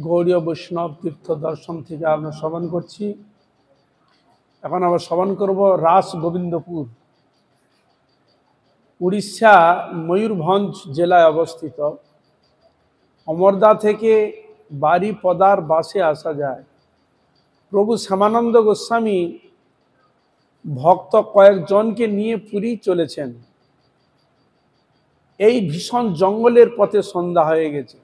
গৌড়ীয় বৈষ্ণব তীর্থ দর্শন থেকে আমরা শ্রবণ করছি। এখন আমরা শ্রবণ করব রাস গোবিন্দপুর, উড়িষ্যা ময়ূরভঞ্জ জেলায় অবস্থিত। অমরদা থেকে বারিপদার বাসে আসা যায়। প্রভু শ্যামানন্দ গোস্বামী ভক্ত কয়েকজনকে নিয়ে পুরী চলেছেন। এই ভীষণ জঙ্গলের পথে সন্ধ্যা হয়ে গেছে,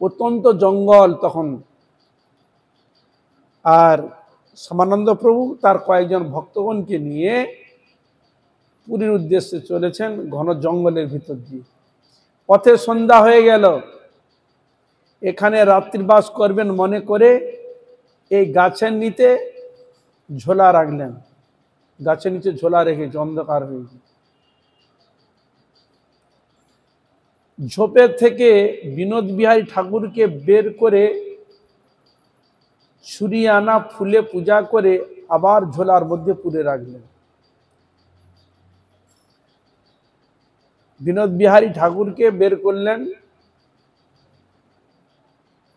অত্যন্ত জঙ্গল তখন। আর শ্যামানন্দ প্রভু তার কয়েকজন ভক্তগণকে নিয়ে পুরীর উদ্দেশ্যে চলেছেন ঘন জঙ্গলের ভিতর দিয়ে। পথে সন্ধ্যা হয়ে গেল। এখানে রাত্রিবাস করবেন মনে করে এই গাছের নিচে ঝোলা রাখলেন। গাছের নিচে ঝোলা রেখেছে, অন্ধকার হয়ে গেছে। ঝোপের থেকে বিনোদ বিহারী ঠাকুরকে বের করে ছুরি আনা ফুলে পূজা করে আবার ঝোলার মধ্যে পুরে রাখলেন। বিনোদ বিহারী ঠাকুরকে বের করলেন,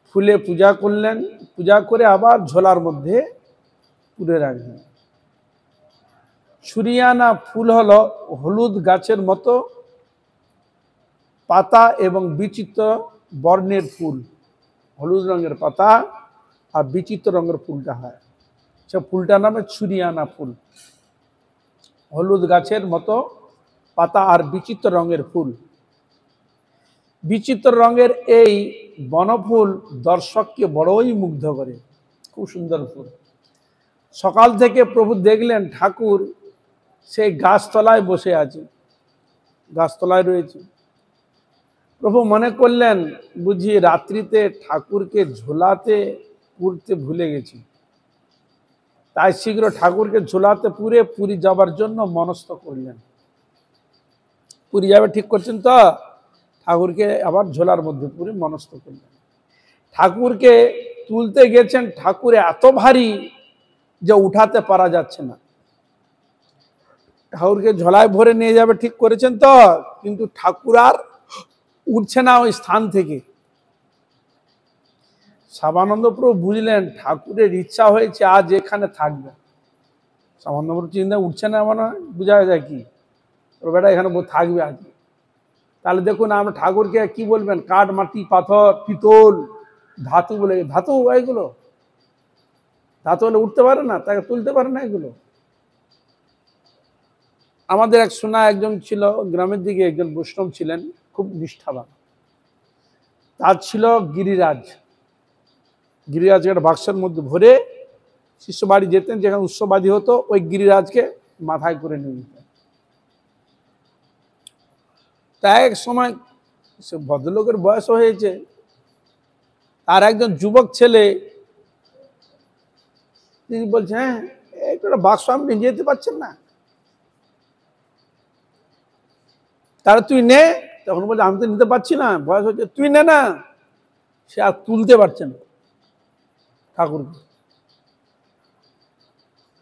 ফুলে পূজা করলেন, পূজা করে আবার ঝোলার মধ্যে পুরে রাখলেন। ছুরি আনা ফুল হলো হলুদ গাছের মতো পাতা এবং বিচিত্র বর্ণের ফুল। হলুদ রঙের পাতা আর বিচিত্র রঙের ফুলটা হয়, সে ফুলটার নামে ছুরি আনা ফুল। হলুদ গাছের মতো পাতা আর বিচিত্র রঙের ফুল। বিচিত্র রঙের এই বনফুল দর্শককে বড়ই মুগ্ধ করে, খুব সুন্দর ফুল। সকাল থেকে প্রভু দেখলেন ঠাকুর সেই গাছতলায় বসে আছে, গাছতলায় রয়েছে। প্রভু মনে করলেন বুঝি রাত্রিতে ঠাকুরকে ঝোলাতে পুরতে ভুলে গেছি, তাই শীঘ্র ঠাকুরকে ঝোলাতে পুরে পুরী যাবার জন্য মনস্থ করলেন। পুরী যাবে ঠিক করছেন তো, ঠাকুরকে আবার ঝোলার মধ্যে পুরে মনস্থ করলেন। ঠাকুরকে তুলতে গেছেন, ঠাকুর এত ভারী যে উঠাতে পারা যাচ্ছে না। ঠাকুরকে ঝোলায় ভরে নিয়ে যাবে ঠিক করেছেন তো, কিন্তু ঠাকুর আর উঠছে না ওই স্থান থেকে। শ্যামানন্দ প্রভু বুঝলেন ঠাকুরের ইচ্ছা হয়েছে আজ এখানে থাকবে। শ্যামানন্দ প্রভু চিন্তা উঠছে না, মানে বোঝা যায় কি ওর বেটা এখানে থাকবে আজ। তাহলে দেখুন আমরা ঠাকুরকে কি বলবেন, কাঠ, মাটি, পাথর, পিতল, ধাতু বলে, ধাতু এগুলো ধাতু হলে উঠতে পারে না, তাকে তুলতে পারে না এগুলো। আমাদের এক শোনা একজন ছিল, গ্রামের দিকে একজন বৈষ্ণব ছিলেন, খুব নিষ্ঠাবান। তার ছিল গিরিরাজ। গিরিরাজকে একটা বাক্সের মধ্যে ভরে শিষ্য বাড়ি যেতেন, যেখানে উৎসবাদী হতো, ওই গিরিরাজকে মাথায় করে নিয়ে যেতেন। তাই এক সময় সে ভদ্রলোকের বয়স হয়েছে, আর একজন যুবক ছেলে তিনি বলছে, হ্যাঁ একটা বাক্স আপনি যেতে পারছেন না, তাহলে তুই নে। তখন বলছে আমি তো নিতে পারছি না, বয়স হচ্ছে, তুই নে না। সে আর তুলতে পারছে না ঠাকুরকে।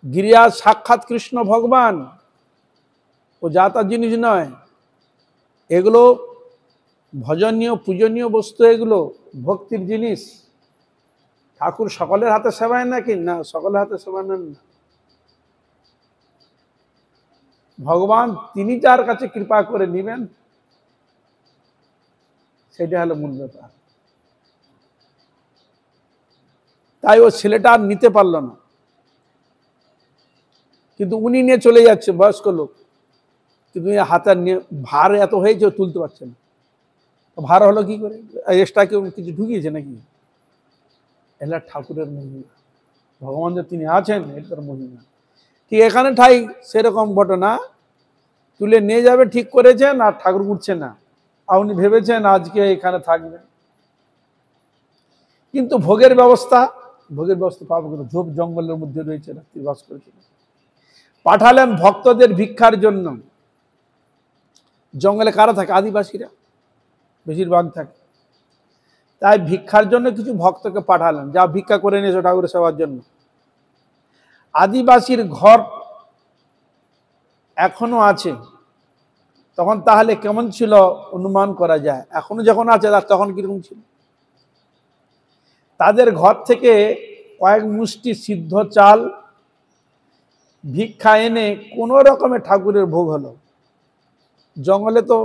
গিরিরাজ সাক্ষাৎ কৃষ্ণ ভগবান, ও যা তার জিনিস নয়। এগুলো ভজনীয় পূজনীয় বস্তু, এগুলো ভক্তির জিনিস। ঠাকুর সকলের হাতে সেবায় নাকি না, সকলের হাতে সেবা নেন না। ভগবান তিনি যার কাছে কৃপা করে নিবেন, সেটা হলো মূল ব্যাপার। তাই ও ছেলেটা আর নিতে পারল না, কিন্তু উনি নিয়ে চলে যাচ্ছে, বয়স্ক লোক, কিন্তু হাতে নিয়ে ভার এত হয়েছে তুলতে পারছে না। ভার হলো কি করে, এক্সট্রা কেউ কিছু ঢুকিয়েছে নাকি? এটা ঠাকুরের মহিমা, ভগবান যে তিনি আছেন এটার মহিমা। ঠিক এখানে ঠাই সেরকম ঘটনা, তুলে নিয়ে যাবে ঠিক করেছেন আর ঠাকুর উঠছে না। আপনি ভেবেছেন আজকে এখানে থাকবেন, কিন্তু ভোগের ব্যবস্থা পাবো কিন্তু, ঝোপ জঙ্গলের মধ্যে রয়েছে, রাত্রিবাস করেছিল। পাঠালেন ভক্তদের ভিক্ষার জন্য। জঙ্গলে কারা থাকে? আদিবাসীরা বেশিরভাগ থাকে। তাই ভিক্ষার জন্য কিছু ভক্তকে পাঠালেন, যা ভিক্ষা করে নিয়েছো ঠাকুরের সেবার জন্য। আদিবাসীর ঘর এখনো আছে, তখন তাহলে কেমন ছিল অনুমান করা যায়। এখনো যখন আছে তখন কিরকম ছিল। তাদের ঘর থেকে কয়েক মুষ্টি সিদ্ধ চাল ভিক্ষা এনে কোনো রকমে ঠাকুরের ভোগ হলো। জঙ্গলে তো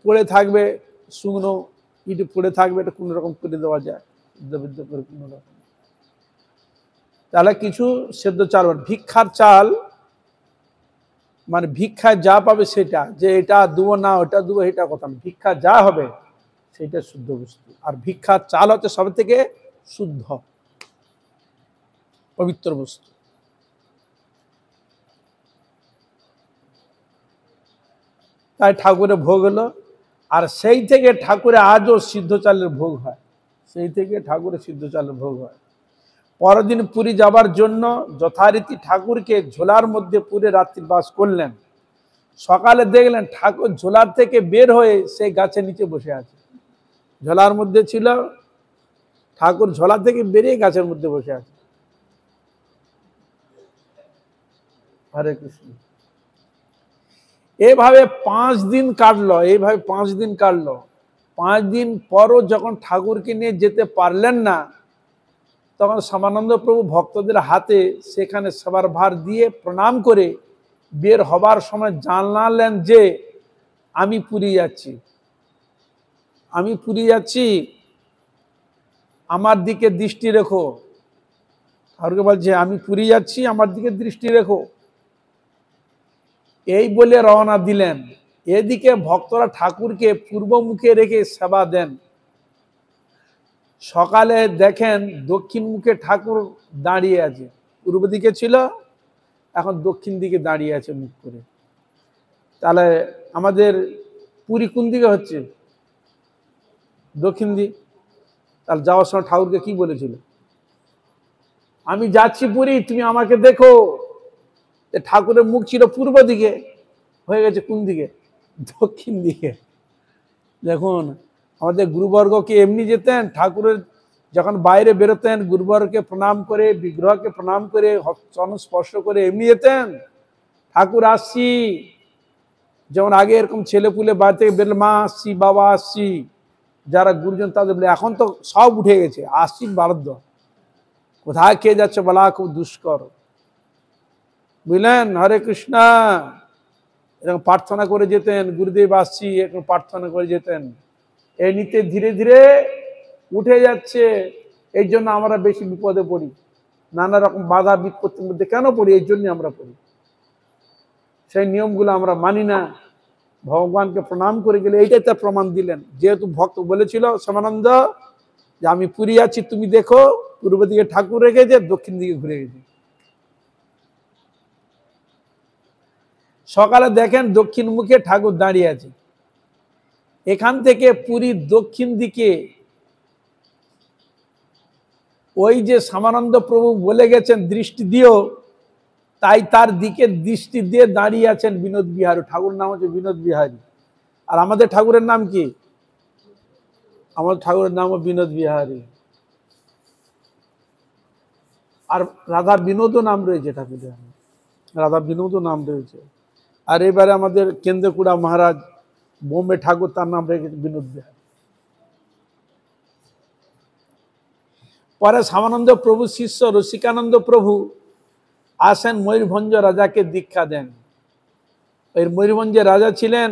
পড়ে থাকবে, শুকনো ইট পড়ে থাকবে, এটা কোনো রকম করে দেওয়া যায়, সিদ্ধ করে কোনো রকম। তাহলে কিছু সেদ্ধ চাল, ভিক্ষার চাল মানে ভিক্ষায় যা পাবে সেটা, যে এটা দেবো না ওটা দেবো এটা কথা না, ভিক্ষা যা হবে সেটা শুদ্ধ বস্তু। আর ভিক্ষার চাল হচ্ছে সব থেকে শুদ্ধ পবিত্র বস্তু। তাই ঠাকুরের ভোগ হলো। আর সেই থেকে ঠাকুরে আজও সিদ্ধ চালের ভোগ হয়, সেই থেকে ঠাকুরের সিদ্ধ চালের ভোগ হয়। পরের দিন পুরী যাবার জন্য যথারীতি ঠাকুরকে ঝোলার মধ্যে পুরে রাত্রি বাস করলেন। সকালে দেখলেন ঠাকুর ঝোলার থেকে বের হয়ে সেই গাছের নিচে বসে আছে। ঝোলার মধ্যে ছিল, ঠাকুর ঝোলা থেকে বেরিয়ে গাছের মধ্যে বসে আছে। হরে কৃষ্ণ। এভাবে 5 দিন কাটলো, এইভাবে 5 দিন কাটলো। 5 দিন পরও যখন ঠাকুরকে নিয়ে যেতে পারলেন না, তখন শ্যামানন্দ প্রভু ভক্তদের হাতে সেখানে সেবার ভার দিয়ে প্রণাম করে বের হবার সময় জানালেন যে আমি পুরী যাচ্ছি, আমি পুরী যাচ্ছি, আমার দিকে দৃষ্টি রেখো। ঠাকুরকে বলছে আমি পুরী যাচ্ছি, আমার দিকে দৃষ্টি রেখো। এই বলে রওনা দিলেন। এদিকে ভক্তরা ঠাকুরকে পূর্বমুখে রেখে সেবা দেন। সকালে দেখেন দক্ষিণ মুখে ঠাকুর দাঁড়িয়ে আছে, পূর্ব দিকে ছিল, এখন দক্ষিণ দিকে দাঁড়িয়ে আছে মুখ করে। তাহলে আমাদের পুরী কোন দিকে হচ্ছে? দক্ষিণ দিক। তাহলে যাওয়ার সময় ঠাকুরকে কি বলেছিল? আমি যাচ্ছি পুরী, তুমি আমাকে দেখো। ঠাকুরের মুখ ছিল পূর্ব দিকে, হয়ে গেছে কোন দিকে? দক্ষিণ দিকে। দেখুন আমাদের গুরুবর্গকে এমনি যেতেন, ঠাকুরের যখন বাইরে বেরোতেন গুরুবর্গকে প্রণাম করে, বিগ্রহকে প্রণাম করে, চরণ স্পর্শ করে এমনি যেতেন, ঠাকুর আসছি। যেমন আগে এরকম ছেলে পুলে বাড়ি থেকে বেরোলে মা আসছি, বাবা আসছি, যারা গুরুজন তাদের বলে, এখন তো সব উঠে গেছে, আসছি বারদ্য, কোথায় কে যাচ্ছে বলা খুব দুষ্কর, বুঝলেন? হরে কৃষ্ণ। এরকম প্রার্থনা করে যেতেন, গুরুদেব আসছি এরকম প্রার্থনা করে যেতেন। এই নিতে ধীরে ধীরে উঠে যাচ্ছে। এই জন্য আমরা বেশি বিপদে পড়ি, নানা রকম বাধা বিপত্তির মধ্যে কেন পড়ি? এই জন্য আমরা পড়ি, সেই নিয়মগুলো আমরা মানি না। ভগবানকে প্রণাম করে গেলে এইটাই তার প্রমাণ দিলেন। যেহেতু ভক্ত বলেছিল শ্যামানন্দ যে আমি পুরী আছি, তুমি দেখো, পূর্ব দিকে ঠাকুর রেখেছে, দক্ষিণ দিকে ঘুরে গেছে। সকালে দেখেন দক্ষিণ মুখে ঠাকুর দাঁড়িয়ে আছে। এখান থেকে পুরীর দক্ষিণ দিকে ওই যে শ্যামানন্দ প্রভু বলে গেছেন দৃষ্টি দিও, তাই তার দিকে দৃষ্টি দিয়ে দাঁড়িয়ে আছেন বিনোদ বিহারী। ঠাকুর নাম হচ্ছে বিনোদ বিহারী। আর আমাদের ঠাকুরের নাম কি? আমাদের ঠাকুরের নাম বিনোদ বিহারী। আর রাধা বিনোদও নাম রয়েছে ঠাকুরের, রাধা বিনোদও নাম রয়েছে। আর এবারে আমাদের কেন্দ্রকুড়া মহারাজ বোম্বে ঠাকুর, তার নাম রেখেছে বিনোদ বিহারী। পরে শ্যামানন্দ প্রভু শিষ্য রসিকানন্দ প্রভু আসেন, ময়ূরভঞ্জ রাজাকে দীক্ষা দেন। ওই ময়ূরভঞ্জের রাজা ছিলেন,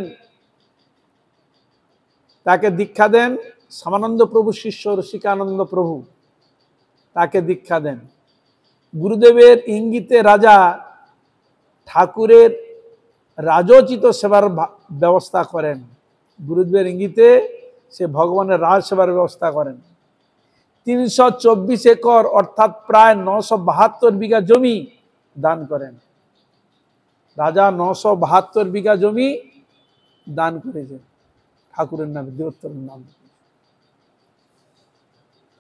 তাকে দীক্ষা দেন। শ্যামানন্দ প্রভু শিষ্য রসিকানন্দ প্রভু তাকে দীক্ষা দেন। গুরুদেবের ইঙ্গিতে রাজা ঠাকুরের রাজোচিত সেবার ব্যবস্থা করেন। গুরুদেবের ইঙ্গিতে সে ভগবানের রাজ সেবার ব্যবস্থা করেন। 324 একর অর্থাৎ প্রায় 972 বিঘা জমি দান করেন। রাজা 972 বিঘা জমি দান করেছেন ঠাকুরের নামে, দেবোত্তরের নামে।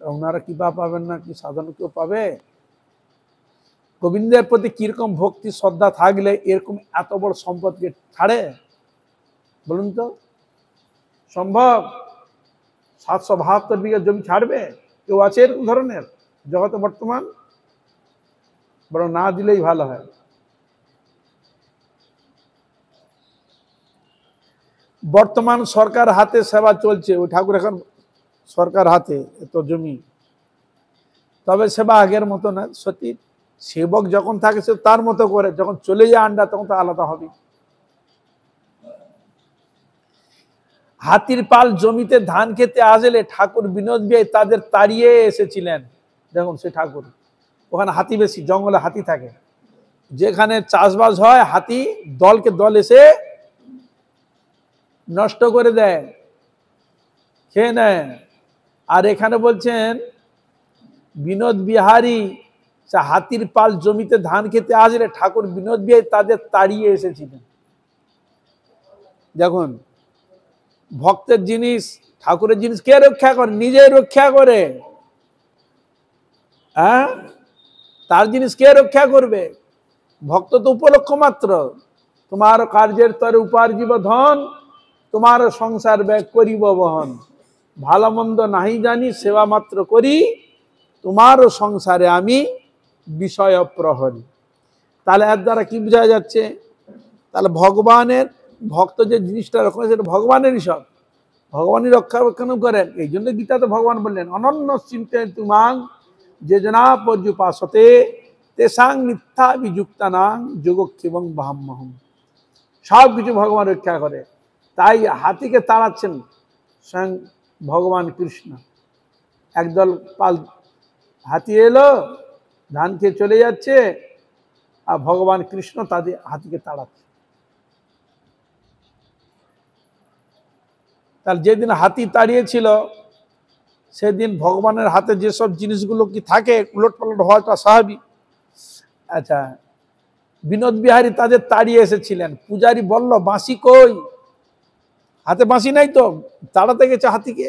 ওনারা কৃপা পাবেন না, কি সাধন কেউ পাবে? গোবিন্দের প্রতি কিরকম ভক্তি শ্রদ্ধা থাকলে এরকম এত বড় সম্পদকে ছাড়ে? বলুন তো, সম্ভব? 772 বিঘা জমি ছাড়বে? কেউ আছে এরকম ধরনের জগতে বর্তমান? বরং না দিলেই ভালো হয়। বর্তমান সরকার হাতে সেবা চলছে, ওই ঠাকুর এখন সরকার হাতে এত জমি। তবে সেবা আগের মতো না। সত্যি সেবক যখন থাকে সে তার মতো করে, যখন চলে যায় আন্ডা তখন তো আলাদা হবে। হাতির পাল জমিতে ধান খেতে আসলে ঠাকুর বিনোদ বিহারী তাদের তাড়িয়ে এসেছিলেন। দেখুন সে ঠাকুর, ওখানে হাতি বেশি, জঙ্গলে হাতি থাকে, যেখানে চাষবাস হয় হাতি দলকে দল এসে নষ্ট করে দেয়, খেয়ে নেয়। আর এখানে বলছেন বিনোদ বিহারী হাতির পাল জমিতে ধান খেতে আসলে ঠাকুর বিনোদ বিহারী তাদের তাড়িয়ে এসেছিলেন। দেখুন ভক্তের জিনিস, ঠাকুরের জিনিস কে রক্ষা করে? নিজেই রক্ষা করে। হ্যাঁ, তার জিনিস কে রক্ষা করবে? ভক্ত তো উপলক্ষ মাত্র। তোমার কার্যের তরে উপার্জিব ধন, তোমার সংসার ব্যয় করিব বহন। ভালো মন্দ নাহি জানি, সেবা মাত্র করি, তোমার সংসারে আমি বিষয় প্রহরী। তাহলে এর দ্বারা কি বোঝা যাচ্ছে? তাহলে ভগবানের ভক্ত যে জিনিসটা রক্ষা, সেটা ভগবানেরই সব, ভগবানই রক্ষণাবেক্ষণ করেন। এই জন্য গীতাতে ভগবান বললেন অনন্য চিন্তে তুমাং যে জনা পর্যুপাসতে তেসাং মিথ্যা বিযুক্তানাং যোগক্ষেমং বাহাম্যহম। সব কিছু ভগবান রক্ষা করে। তাই হাতিকে তাড়াচ্ছেন স্বয়ং ভগবান কৃষ্ণ। একদল পাল হাতি এলো, ধান খেয়ে চলে যাচ্ছে, আর ভগবান কৃষ্ণ তাদের হাতিকে তাড়াচ্ছে। তাহলে যেদিন হাতি তাড়িয়েছিল সেদিন ভগবানের হাতে যেসব জিনিসগুলো কি থাকে উলট পালট হওয়াটা স্বাভাবিক। আচ্ছা, বিনোদ বিহারী তাদের তাড়িয়ে এসেছিলেন। পূজারী বলল বাঁশি কই? হাতে বাঁশি নাই তো, তাড়াতে গেছে হাতিকে,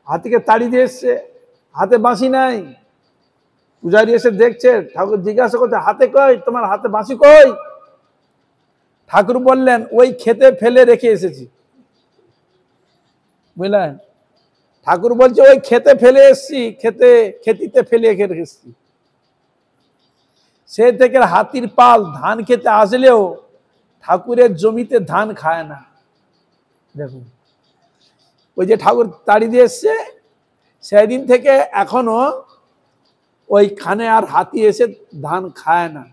হাতিকে তাড়িয়ে দিয়ে এসছে, হাতে বাঁশি নাই। পূজারী এসে দেখছে, ঠাকুর জিজ্ঞাসা করছে হাতে কই, তোমার হাতে বাঁশি কই? ঠাকুর বললেন ওই খেতে ফেলে রেখে এসেছি। বুঝলেন, ঠাকুর বলছে ওই খেতে ফেলে এসছি, খেতিতে ফেলে রেখে এসছি। সে থেকে হাতির পাল ধান খেতে আসলেও ঠাকুরের জমিতে ধান খায় না। দেখুন ওই যে ঠাকুর তাড়ি দিয়ে এসছে, সেদিন থেকে এখনো ওইখানে আর হাতি এসে ধান খায় না।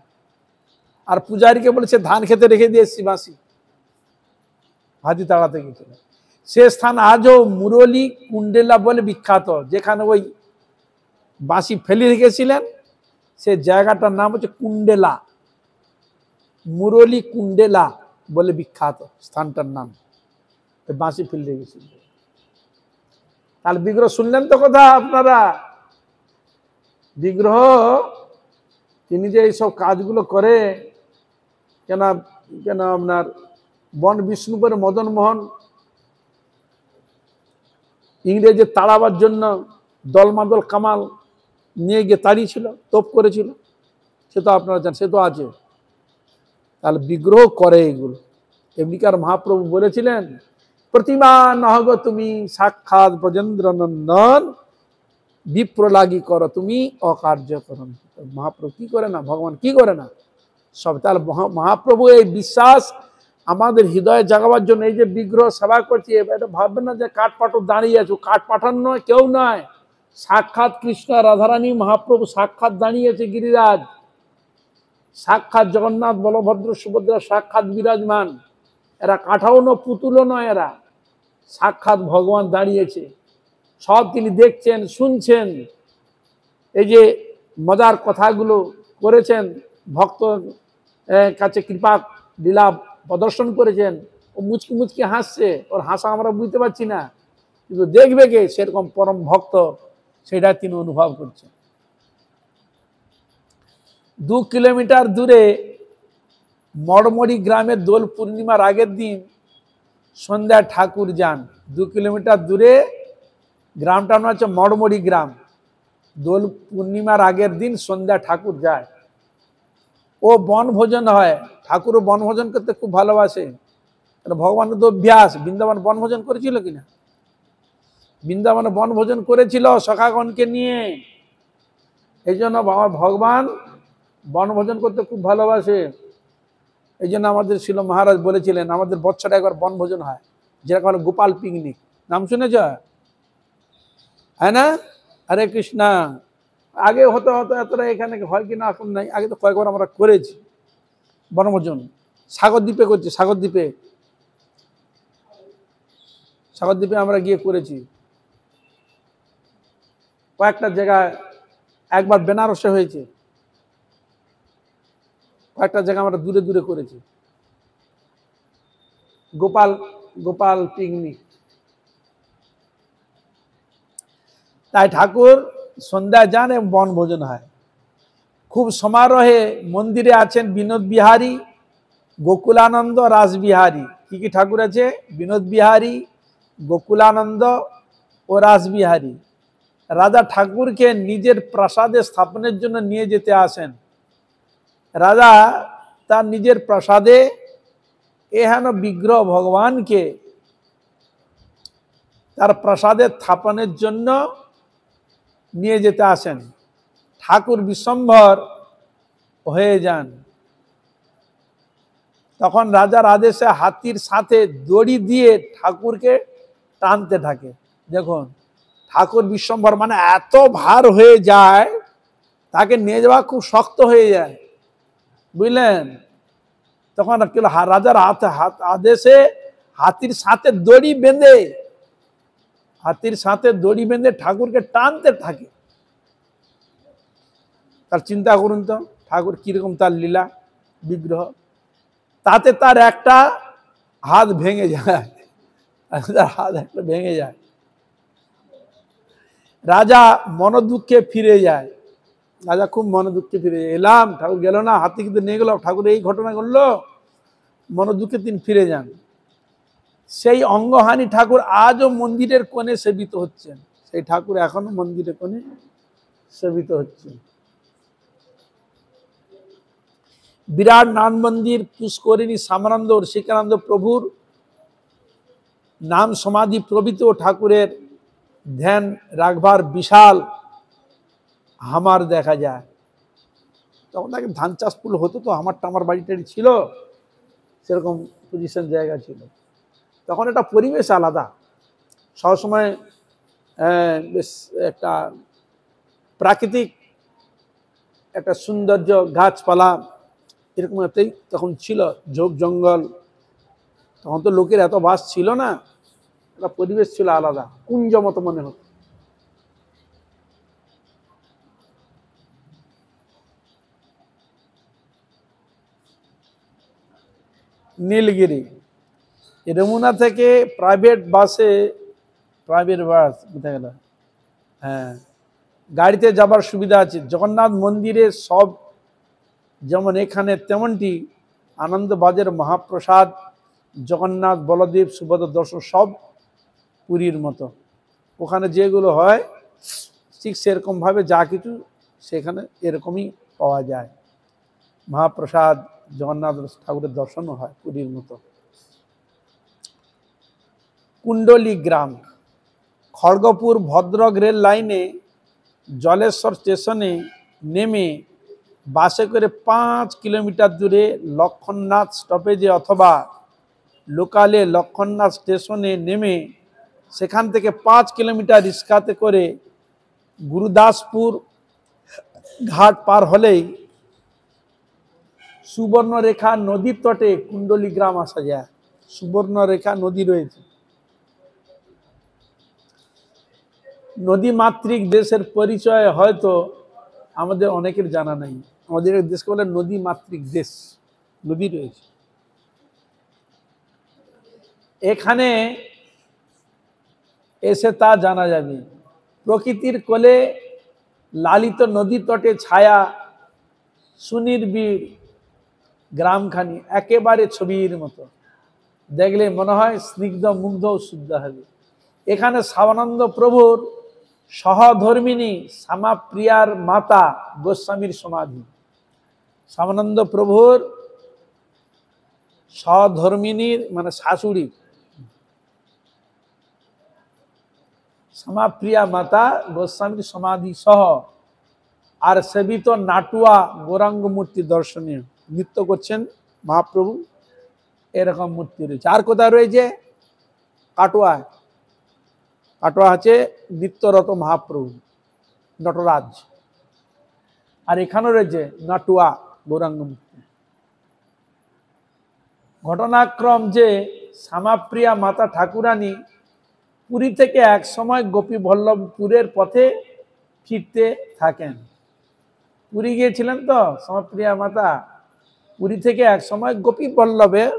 আর পূজারীকে বলেছে ধান খেতে রেখে দিয়ে এসছি বাঁশি, হাতি তাড়াতে গেছিল। সে স্থান আজও মুরলী কুণ্ডেলা বলে বিখ্যাত, যেখানে ওই বাঁশি ফেলে রেখেছিলেন সে জায়গাটার নাম হচ্ছে কুণ্ডেলা, মুরলী কুণ্ডেলা বলে বিখ্যাত স্থানটার নাম, বাঁশি ফেলে রেখেছিল। তাহলে বিগ্রহ শুনলেন তো কথা আপনারা? বিগ্রহ তিনি যে এইসব কাজগুলো করে, কেন কেন আপনার বন বিষ্ণুপুরে মদন মোহন ইংরেজের তাড়াবার জন্য দলমাদল কামাল নিয়ে গিয়ে তাড়িয়েছিল, তোপ করেছিল, সে তো আপনারা জানেন, সে তো আছে। তাহলে বিগ্রহ করে এগুলো। এমনিকার মহাপ্রভু বলেছিলেন প্রতিমা নহগ তুমি সাক্ষাৎ ব্রজেন্দ্র নন্দন, বিপ্র লাগি করো তুমি অকার্যকরণ। মহাপ্রভু কি করে না, ভগবান কি করে না সব। তাহলে মহাপ্রভু এই বিশ্বাস আমাদের হৃদয়ে জাগাবার জন্য এই যে বিগ্রহ সেবা করছি, এটা ভাববেন না যে কাঠ পাথর দাঁড়িয়ে আছে, কাঠ পাঠান নয়, কেউ নয়, সাক্ষাৎ কৃষ্ণ রাধারানী মহাপ্রভু সাক্ষাৎ দাঁড়িয়েছে গিরিরাজ, সাক্ষাৎ জগন্নাথ বলভদ্র সুভদ্রা সাক্ষাৎ বিরাজমান। এরা কাঠাও নয়, পুতুলও নয়, এরা সাক্ষাৎ ভগবান দাঁড়িয়েছে, সব তিনি দেখছেন শুনছেন। এই যে মজার কথাগুলো করেছেন, ভক্ত কাছে কৃপা লীলা প্রদর্শন করেছেন, ও মুচকি মুচকি হাসছে, ওর হাসা আমরা বুঝতে পারছি না, কিন্তু দেখবে কে সেরকম পরম ভক্ত, সেটা তিনি অনুভব করছেন। 2 কিলোমিটার দূরে মড়মড়ি গ্রামের দোল পূর্ণিমার আগের দিন সন্ধ্যায় ঠাকুর যান। 2 কিলোমিটার দূরে গ্রামটার নাম হচ্ছে মড়মড়ি গ্রাম। দোল পূর্ণিমার আগের দিন সন্ধ্যা ঠাকুর যায়। ও বনভোজন হয়, ঠাকুরও বনভোজন করতে খুব ভালোবাসে। ভগবানের তো অভ্যাস, বৃন্দাবন বনভোজন করেছিল কিনা? বৃন্দাবনে বনভোজন করেছিল সখাগণকে নিয়ে। এই জন্য ভগবান বনভোজন করতে খুব ভালোবাসে। এই জন্য আমাদের শিল মহারাজ বলেছিলেন আমাদের বছরে একবার বনভোজন হয়, যেরকম গোপাল পিকনিক, নাম শুনেছ? হ্যাঁ না? হরে কৃষ্ণা। আগে হতে হতো এতটা এখানে হয় কিনা এখন নাই, আগে তো কয়েকবার আমরা করেছি বনভোজন। সাগরদ্বীপে করছি, সাগরদ্বীপে সাগরদ্বীপে আমরা গিয়ে করেছি কয়েকটা জায়গায়। একবার বেনারসে হয়েছে, কয়েকটা জায়গা আমরা দূরে দূরে করেছি। গোপাল গোপাল পিকনিক। তাই ঠাকুর সন্ধ্যায় যান এবং বনভোজন হয়। খুব সমারোহে মন্দিরে আছেন বিনোদ বিহারী, গোকুলানন্দ, রাসবিহারী। কি কি ঠাকুর আছে? বিনোদ বিহারী, গোকুলানন্দ ও রাসবিহারী। রাজা ঠাকুরকে নিজের প্রাসাদে স্থাপনের জন্য নিয়ে যেতে আসেন। রাজা তার নিজের প্রাসাদে এহেন বিগ্রহ ভগবানকে তার প্রাসাদে স্থাপনের জন্য নিয়ে যেতে আসেন। ঠাকুর বিশ্বম্ভর হয়ে যান। তখন রাজার আদেশে হাতির সাথে দড়ি দিয়ে ঠাকুরকে টানতে থাকে। দেখুন, ঠাকুর বিশ্বম্ভর মানে এত ভার হয়ে যায়, তাকে নিয়ে যাওয়া খুব শক্ত হয়ে যায়, বুঝলেন? তখন রাজার আদেশে হাতির সাথে দড়ি বেঁধে, হাতির সাথে দড়ি বেঁধে ঠাকুরকে টানতে থাকে। তার চিন্তা করুন তো, ঠাকুর কিরকম তার লীলা বিগ্রহ। তাতে তার একটা হাত ভেঙে যায়, তার হাত একটা ভেঙে যায়। রাজা মনোদুঃখে ফিরে যায়। রাজা খুব মনোদুঃখে ফিরে যায়, এলাম ঠাকুর গেল না, হাতি কিন্তু নিয়ে গেল, ঠাকুর এই ঘটনা ঘটলো। মনোদুঃখে তিনি ফিরে যান। সেই অঙ্গহানি ঠাকুর আজও মন্দিরের কোণে সেবিত হচ্ছেন। সেই ঠাকুর এখনো মন্দিরের কোণে সেবিত হচ্ছেন। বিরাট নাম মন্দির পুষ্করিণী শ্যামানন্দ ও শিকানন্দ প্রভুর নাম সমাধি প্রভৃত ঠাকুরের ধ্যান রাখবার বিশাল হামার দেখা যায়। তখন তাকে ধান চাষ ফুল হতো, তো হামার টামার বাড়ি টাড়ি ছিল, সেরকম পজিশন জায়গা ছিল। তখন একটা পরিবেশ আলাদা, সবসময় বেশ একটা প্রাকৃতিক একটা সৌন্দর্য, গাছপালা এরকম একটাই তখন ছিল, ঝোপ জঙ্গল। তখন তো লোকের এত বাস ছিল না, একটা পরিবেশ ছিল আলাদা, কুঞ্জ মতো মনে হতো। নীলগিরি যমুনা থেকে প্রাইভেট বাস কোথায় গেল, হ্যাঁ, গাড়িতে যাবার সুবিধা আছে। জগন্নাথ মন্দিরে সব যেমন এখানে তেমনটি আনন্দবাজার মহাপ্রসাদ, জগন্নাথ বলদেব সুভদ্রা দর্শন সব পুরীর মতো। ওখানে যেগুলো হয় ঠিক সেরকমভাবে যা কিছু সেখানে এরকমই পাওয়া যায়। মহাপ্রসাদ, জগন্নাথ ঠাকুরের দর্শনও হয় পুরীর মতো। কুণ্ডলী গ্রাম, খড়গপুর ভদ্রক রেল লাইনে জলেশ্বর স্টেশনে নেমে বাসে করে 5 কিলোমিটার দূরে লক্ষণনাথ স্টপেজে অথবা লোকালে লক্ষণনাথ স্টেশনে নেমে সেখান থেকে 5 কিলোমিটার রিক্সাতে করে গুরুদাসপুর ঘাট পার হলেই সুবর্ণরেখা নদীর তটে কুণ্ডলী গ্রাম আসা যায়। সুবর্ণরেখা নদী রয়েছে। নদীমাতৃক দেশের পরিচয় হয়তো আমাদের অনেকের জানা নাই। আমাদের দেশকে বলে নদীমাতৃক দেশ, নদী রয়েছে। এখানে এসে তা জানা যাবে। প্রকৃতির কোলে লালিত নদী তটে ছায়া সুনির্বিড় গ্রামখানি একেবারে ছবির মতো, দেখলে মনে হয় স্নিগ্ধ, মুগ্ধ, শুদ্ধ হবে। এখানে শ্যামানন্দ প্রভুর সহধর্মিনী শ্যামাপ্রিয়ার মাতা গোস্বামীর সমাধি। শ্যামানন্দ প্রভুর সহধর্মিনীর মানে শাশুড়ি শ্যামাপ্রিয়া মাতা গোস্বামীর সমাধি সহ আর সেবিত নাটুয়া গৌরাঙ্গ মূর্তি দর্শনীয়। নৃত্য করছেন মহাপ্রভু, এরকম মূর্তি রয়েছে। আর কোথায় রয়েছে? কাটোয়া। কাটোয়া আছে নিত্যরত মহাপ্রভু। নটরাজ, আর এখানে রয়েছে নাটুয়া গৌরাঙ্গ মূর্তি। ঘটনাক্রম যে শ্যামাপ্রিয়া মাতা ঠাকুরানী পুরী থেকে এক সময় গোপীবল্লভপুরের পথে ফিরতে থাকেন। পুরী গিয়েছিলেন তো শ্যামাপ্রিয়া মাতা, পুরী থেকে এক সময় গোপীবল্লভের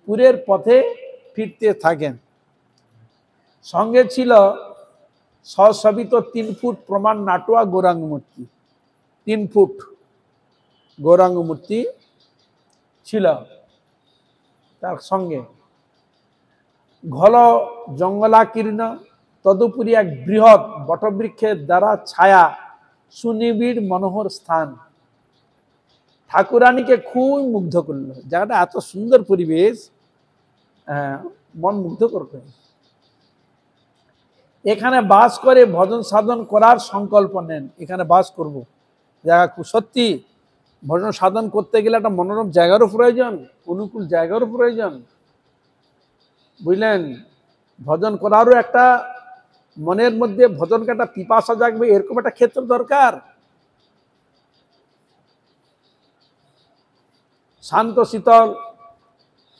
পুরের পথে ফিরতে থাকেন। সঙ্গে ছিল সশোভিত 3 ফুট প্রমাণ নাটুয়া গৌরাঙ্গ মূর্তি। 3 ফুট গৌরাঙ্গ মূর্তি ছিল তার সঙ্গে। ঘন জঙ্গলাকীর্ণ তদুপরি এক বৃহৎ বটবৃক্ষের দ্বারা ছায়া সুনিবিড় মনোহর স্থান ঠাকুরানীকে খুব মুগ্ধ করলো। জায়গাটা এত সুন্দর পরিবেশ, মন মুগ্ধ করবে। এখানে বাস করে ভজন সাধন করার সংকল্প নেন। এখানে বাস করব, জায়গা খুব সত্যি ভজন সাধন করতে গেলে একটা মনোরম জায়গারও প্রয়োজন, অনুকূল জায়গারও প্রয়োজন, বুঝলেন। ভজন করারও একটা মনের মধ্যে ভজনকে একটা পিপাসা জাগবে, এরকম একটা ক্ষেত্র দরকার। শান্ত শীতল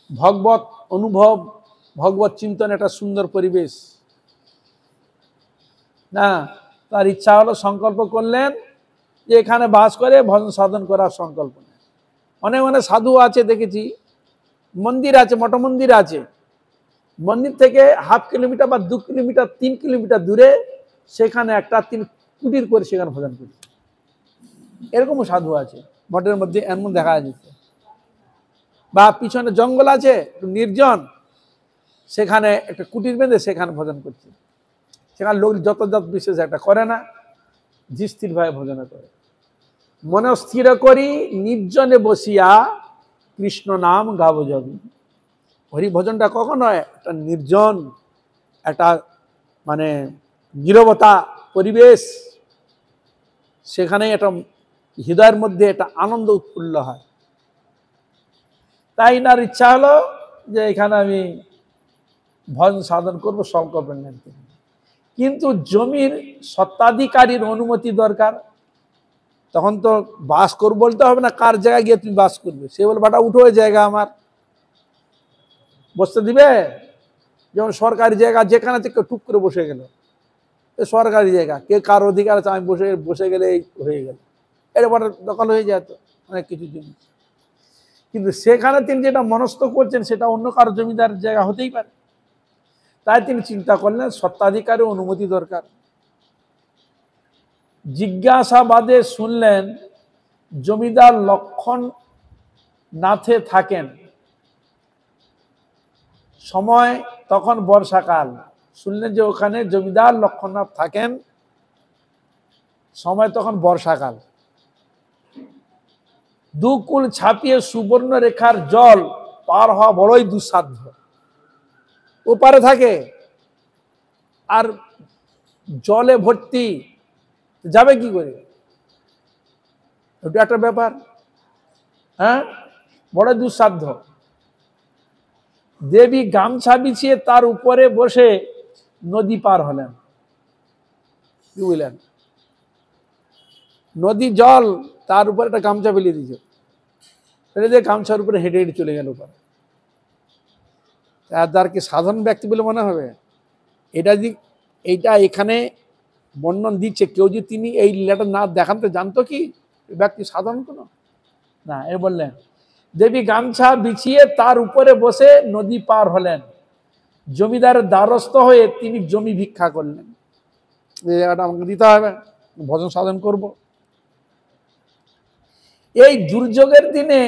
ভগবত অনুভব, ভগবত চিন্তন, একটা সুন্দর পরিবেশ না। তার ইচ্ছা হলো, সংকল্প করলেন যে এখানে বাস করে ভজন সাধন করার সংকল্প নেন। অনেক অনেক সাধু আছে দেখেছি, মন্দির আছে, মঠ মন্দির আছে, মন্দির থেকে 1/2 কিলোমিটার বা 2 কিলোমিটার 3 কিলোমিটার দূরে সেখানে একটা 3 কুটির করে সেখানে ভজন করছে। এরকমও সাধু আছে মঠের মধ্যে, এমন দেখা যাচ্ছে। বা পিছনে জঙ্গল আছে নির্জন, সেখানে একটা কুটির বেঁধে সেখানে ভজন করছে। সেখানে লোক যথাযথ বিশেষ একটা করে না, স্থির ভাবে ভজন করে। মনে স্থির করি নির্জনে বসিয়া কৃষ্ণ নাম গাব যাবি। হরি ভজনটা কখন হয়? একটা নির্জন, একটা মানে নীরবতা পরিবেশ, সেখানে একটা হৃদয়ের মধ্যে একটা আনন্দ উৎফুল্ল হয়। তাই নার ইচ্ছা হলো যে এখানে আমি ভজন সাধন করবো, সংকল্প নেন। কিন্তু জমির স্বত্বাধিকারীর অনুমতি দরকার। তখন তো বাস করবো বলতে হবে না, কার জায়গায় গিয়ে তুমি বাস করবে। সে বলে বাটা উঠো ওই জায়গা আমার, বসতে দিবে? যেমন সরকারি জায়গা যেখানে থেকে টুক করে বসে গেল, সরকারি জায়গা, কে কার অধিকার আছে, আমি বসে গেলে হয়ে গেল, এরপরে দখল হয়ে যায় তো অনেক কিছু জিনিস। কিন্তু সেখানে তিনি যেটা মনস্থ করছেন সেটা অন্য কারো জমিদার জায়গা হতেই পারে। তাই তিনি চিন্তা করলেন স্বত্বাধিকারের অনুমতি দরকার। জিজ্ঞাসাবাদে শুনলেন জমিদার লক্ষণ নাথে থাকেন। সময় তখন বর্ষাকাল। শুনলেন যে ওখানে জমিদার লক্ষণনাথ থাকেন, সময় তখন বর্ষাকাল। দুকুল ছাপিয়ে সুবর্ণ রেখার জল পার হওয়া বড়ই দুঃসাধ্য। ওপারে থাকে আর জলে ভর্তি, যাবে কি করে? ওটা একটা ব্যাপার, হ্যাঁ, বড় দুঃসাধ্য। দেবী গামছা বিছিয়ে তার উপরে বসে নদী পার হলেন। কি বুঝলেন? নদী জল, তার উপরে একটা গামছা ফেলে দিয়েছে, ফেলে দিয়ে গামছার উপরে হেঁটে হেঁটে চলে গেল উপরে। তার কি সাধারণ ব্যক্তি বলে মনে হবে? এইটা এখানে বর্ণন দিচ্ছে, কেউ যদি তিনি এই লীলাটা না দেখান তো জানতো কি ব্যক্তি সাধারণ কোনো না। এ বললেন দেবী গামছা বিছিয়ে তার উপরে বসে নদী পার হলেন। জমিদারের দ্বারস্থ হয়ে তিনি জমি ভিক্ষা করলেন, এই জায়গাটা আমাকে দিতে হবে, ভজন সাধন করব। এই দুর্যোগের দিনে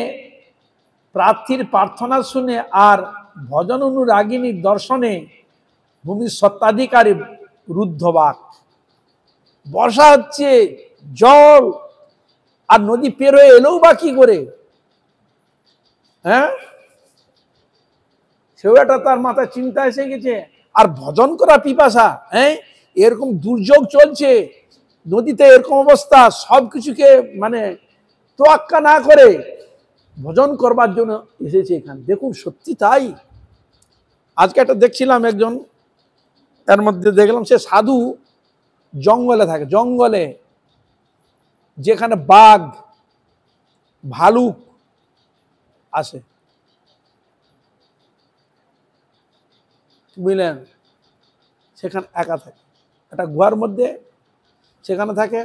প্রার্থীর প্রার্থনা শুনে আর ভজন অনুরাগিনীর দর্শনে ভূমির স্বত্বাধিকারী রুদ্ধবাক। বর্ষা হচ্ছে, জল, আর নদী পের হয়ে এলেও বা কি করে? হ্যাঁ, সেও একটা তার মাথায় চিন্তা এসে গেছে। আর ভজন করা পিপাসা, হ্যাঁ, এরকম দুর্যোগ চলছে, নদীতে এরকম অবস্থা, সবকিছুকে মানে তোয়াক্কা না করে ভজন করবার জন্য এসেছে এখানে। দেখুন সত্যি তাই। আজকে একটা দেখছিলাম একজন, এর মধ্যে দেখলাম সে সাধু, জঙ্গলে থাকে, জঙ্গলে যেখানে বাঘ ভালুক আসে, বুঝলেন, সেখানে একা থাকে, একটা গুহার মধ্যে সেখানে থাকে।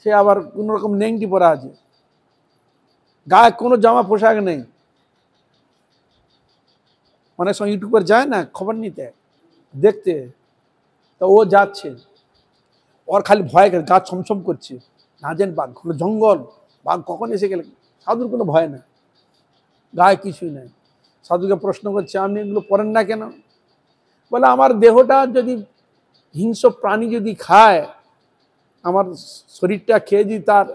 সে আবার কোন রকম নেংটি পরা আছে, গায়ে কোনো জামা পোশাক নেই। অনেক সময় ইউটিউবার যায় না খবর নিতে দেখতে, তো ও যাচ্ছে, ওর খালি ভয় করে, গা ছমছম করছে, না যেন বাঘ, জঙ্গল, বাঘ কখন এসে গেলে। সাধুর কোনো ভয় না, গায়ে কিছুই নেই। সাধুকে প্রশ্ন করছে, আপনি এগুলো পড়েন না কেন? বলে, আমার দেহটা যদি হিংস্র প্রাণী যদি খায়, আমার শরীরটা খেয়ে যদি তার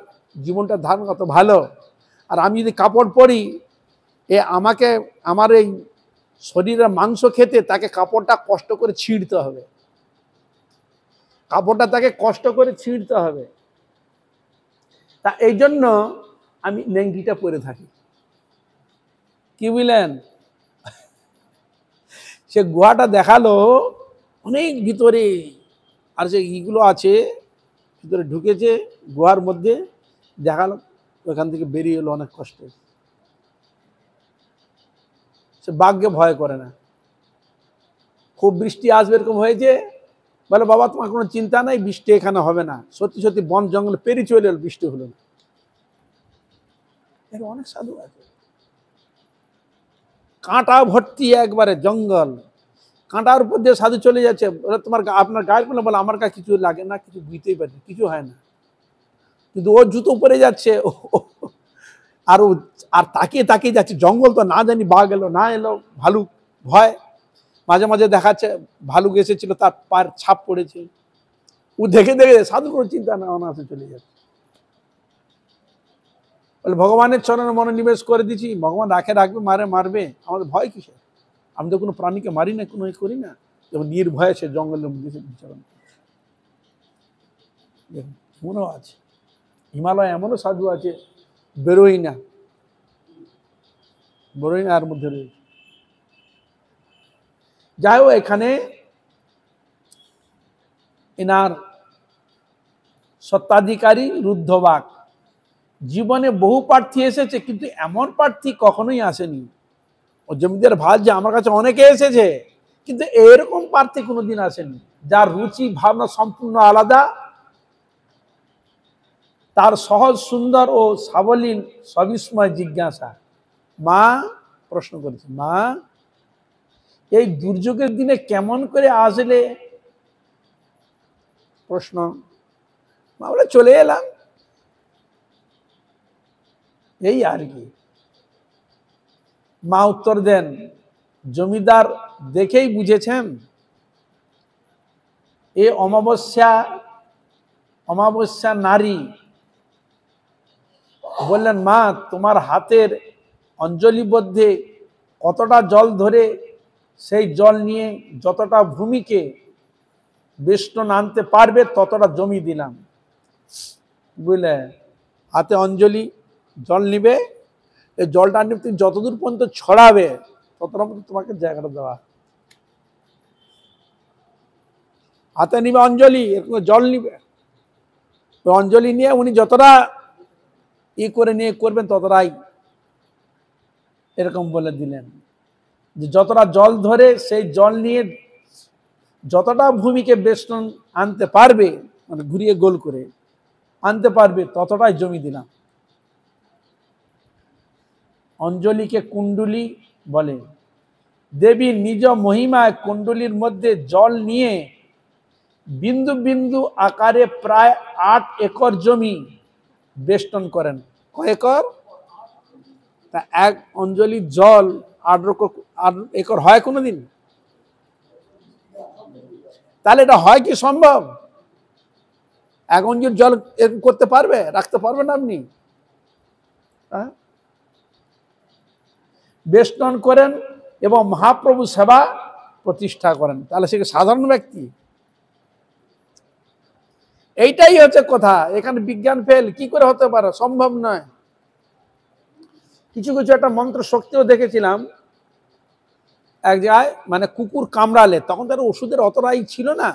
জীবনটা ধারণ কত ভালো, আর আমি যদি কাপড় পরি, আমাকে আমার এই শরীরের মাংস খেতে তাকে কাপড়টা কষ্ট করে ছিঁড়তে হবে, কাপড়টা তাকে কষ্ট করে ছিঁড়তে হবে। তা এই জন্য আমি নেংটিটা পরে থাকি। কি বুঝলেন? সে গুহাটা দেখালো অনেক ভিতরে, আর যে ইগুলো আছে ভিতরে ঢুকেছে গুহার মধ্যে, দেখালো ওখান থেকে বেরিয়ে এলো অনেক কষ্টে। সে বাঘকে ভয় করে না। খুব বৃষ্টি আসবে এরকম হয়েছে, বলে, বাবা তোমার কোনো চিন্তা নাই, বৃষ্টি এখানে হবে না। সত্যি সত্যি বন জঙ্গলে পেরিয়ে চলে এলো, বৃষ্টি হলো না। এর অনেক সাধু আছে, কাঁটা ভর্তি একবারে জঙ্গল, কাঁটার উপর দিয়ে সাধু চলে যাচ্ছে। বলে, তোমার আপনার গায়ে বলে, বলে আমার গায়ে কিছু লাগে না, কিছু বুঝতেই পারি, কিছু হয় না। কিন্তু ও জুতো পরে যাচ্ছে, আর তাকিয়ে তাকিয়ে যাচ্ছে। জঙ্গল তো না জানি বাঘ এলো না এলো, ভালুক ভয়। মাঝে মাঝে দেখাচ্ছে ভালুক এসেছিল, তার পায়ের ছাপ পড়েছে। ও দেখে দেখে সাধু কোনো চিন্তা না, অনায়াসে চলে যাচ্ছে। বলে, ভগবানের চরণে মনোনিবেশ করে দিচ্ছি, ভগবান রাখবে, মারবে, আমাদের ভয় কিসের? আমি তো কোনো প্রাণীকে মারি না, কোনো করি না। যখন নির্ভয়ে সে জঙ্গলের মধ্যে বিচরণ করছে। মনেও আছে, হিমালয় এমনও সাধু আছে বেরোই না, আর মধ্যে রয়েছে। যাই হোক, এখানে এনার সত্ত্বাধিকারী রুদ্ধবাক, জীবনে বহু প্রার্থী এসেছে, কিন্তু এমন প্রার্থী কখনোই আসেনি। ও জমিদার ভাল যে আমার কাছে অনেকে এসেছে, কিন্তু এরকম প্রার্থী কোনোদিন আসেনি, যার রুচি ভাবনা সম্পূর্ণ আলাদা, তার সহজ সুন্দর ও সাবলীল সবিস্ময় জিজ্ঞাসা। মা প্রশ্ন করেছে, মা এই দুর্যোগের দিনে কেমন করে আসলে? প্রশ্ন। মা বলে, চলে এলাম, এই আর কি। মা উত্তর দেন, জমিদার দেখেই বুঝেছেন এ অমাবস্যা নারী। বললেন, মা তোমার হাতের অঞ্জলিবদ্ধে কতটা জল ধরে, সেই জল নিয়ে যতটা ভূমিকে বেষ্টন আনতে পারবে ততটা জমি দিলাম। বুঝলে, হাতে অঞ্জলি জল নিবে, এই জলটা নিয়ে তুমি যতদূর পর্যন্ত ছড়াবে ততটা মতো তোমাকে জায়গাটা দেওয়া। হাতে নিবে অঞ্জলি, এরকম জল নিবে, অঞ্জলি নিয়ে উনি যতটা করে নিয়ে করবেন ততটাই, এরকম বলে দিলেন যে যতটা জল ধরে সেই জল নিয়ে যতটা ভূমিকে বেষ্টন আনতে পারবে, মানে ঘুরিয়ে গোল করে আনতে পারবে ততটাই জমি দিলাম। অঞ্জলিকে কুণ্ডলী বলে। দেবী নিজ মহিমায় কুণ্ডলীর মধ্যে জল নিয়ে বিন্দু বিন্দু আকারে প্রায় 8 একর জমি বেষ্টন করেন। কয় একর? তা এক অঞ্জলি জল 8 একর হয় কোনোদিন? তাহলে এটা হয় কি সম্ভব? এক অঞ্জলি জল করতে পারবে, রাখতে পারবেন আপনি? বেষ্টন করেন এবং মহাপ্রভু সেবা প্রতিষ্ঠা করেন। তাহলে সে সাধারণ ব্যক্তি? এইটাই হচ্ছে কথা। এখানে বিজ্ঞান ফেল কি করে হতে পারে? সম্ভব নয়। কিছু কিছু একটা মন্ত্র শক্তিও দেখেছিলাম এক জায়গায়, মানে কুকুর কামড়ালে, তখন তার ওষুধের অতটাই ছিল না,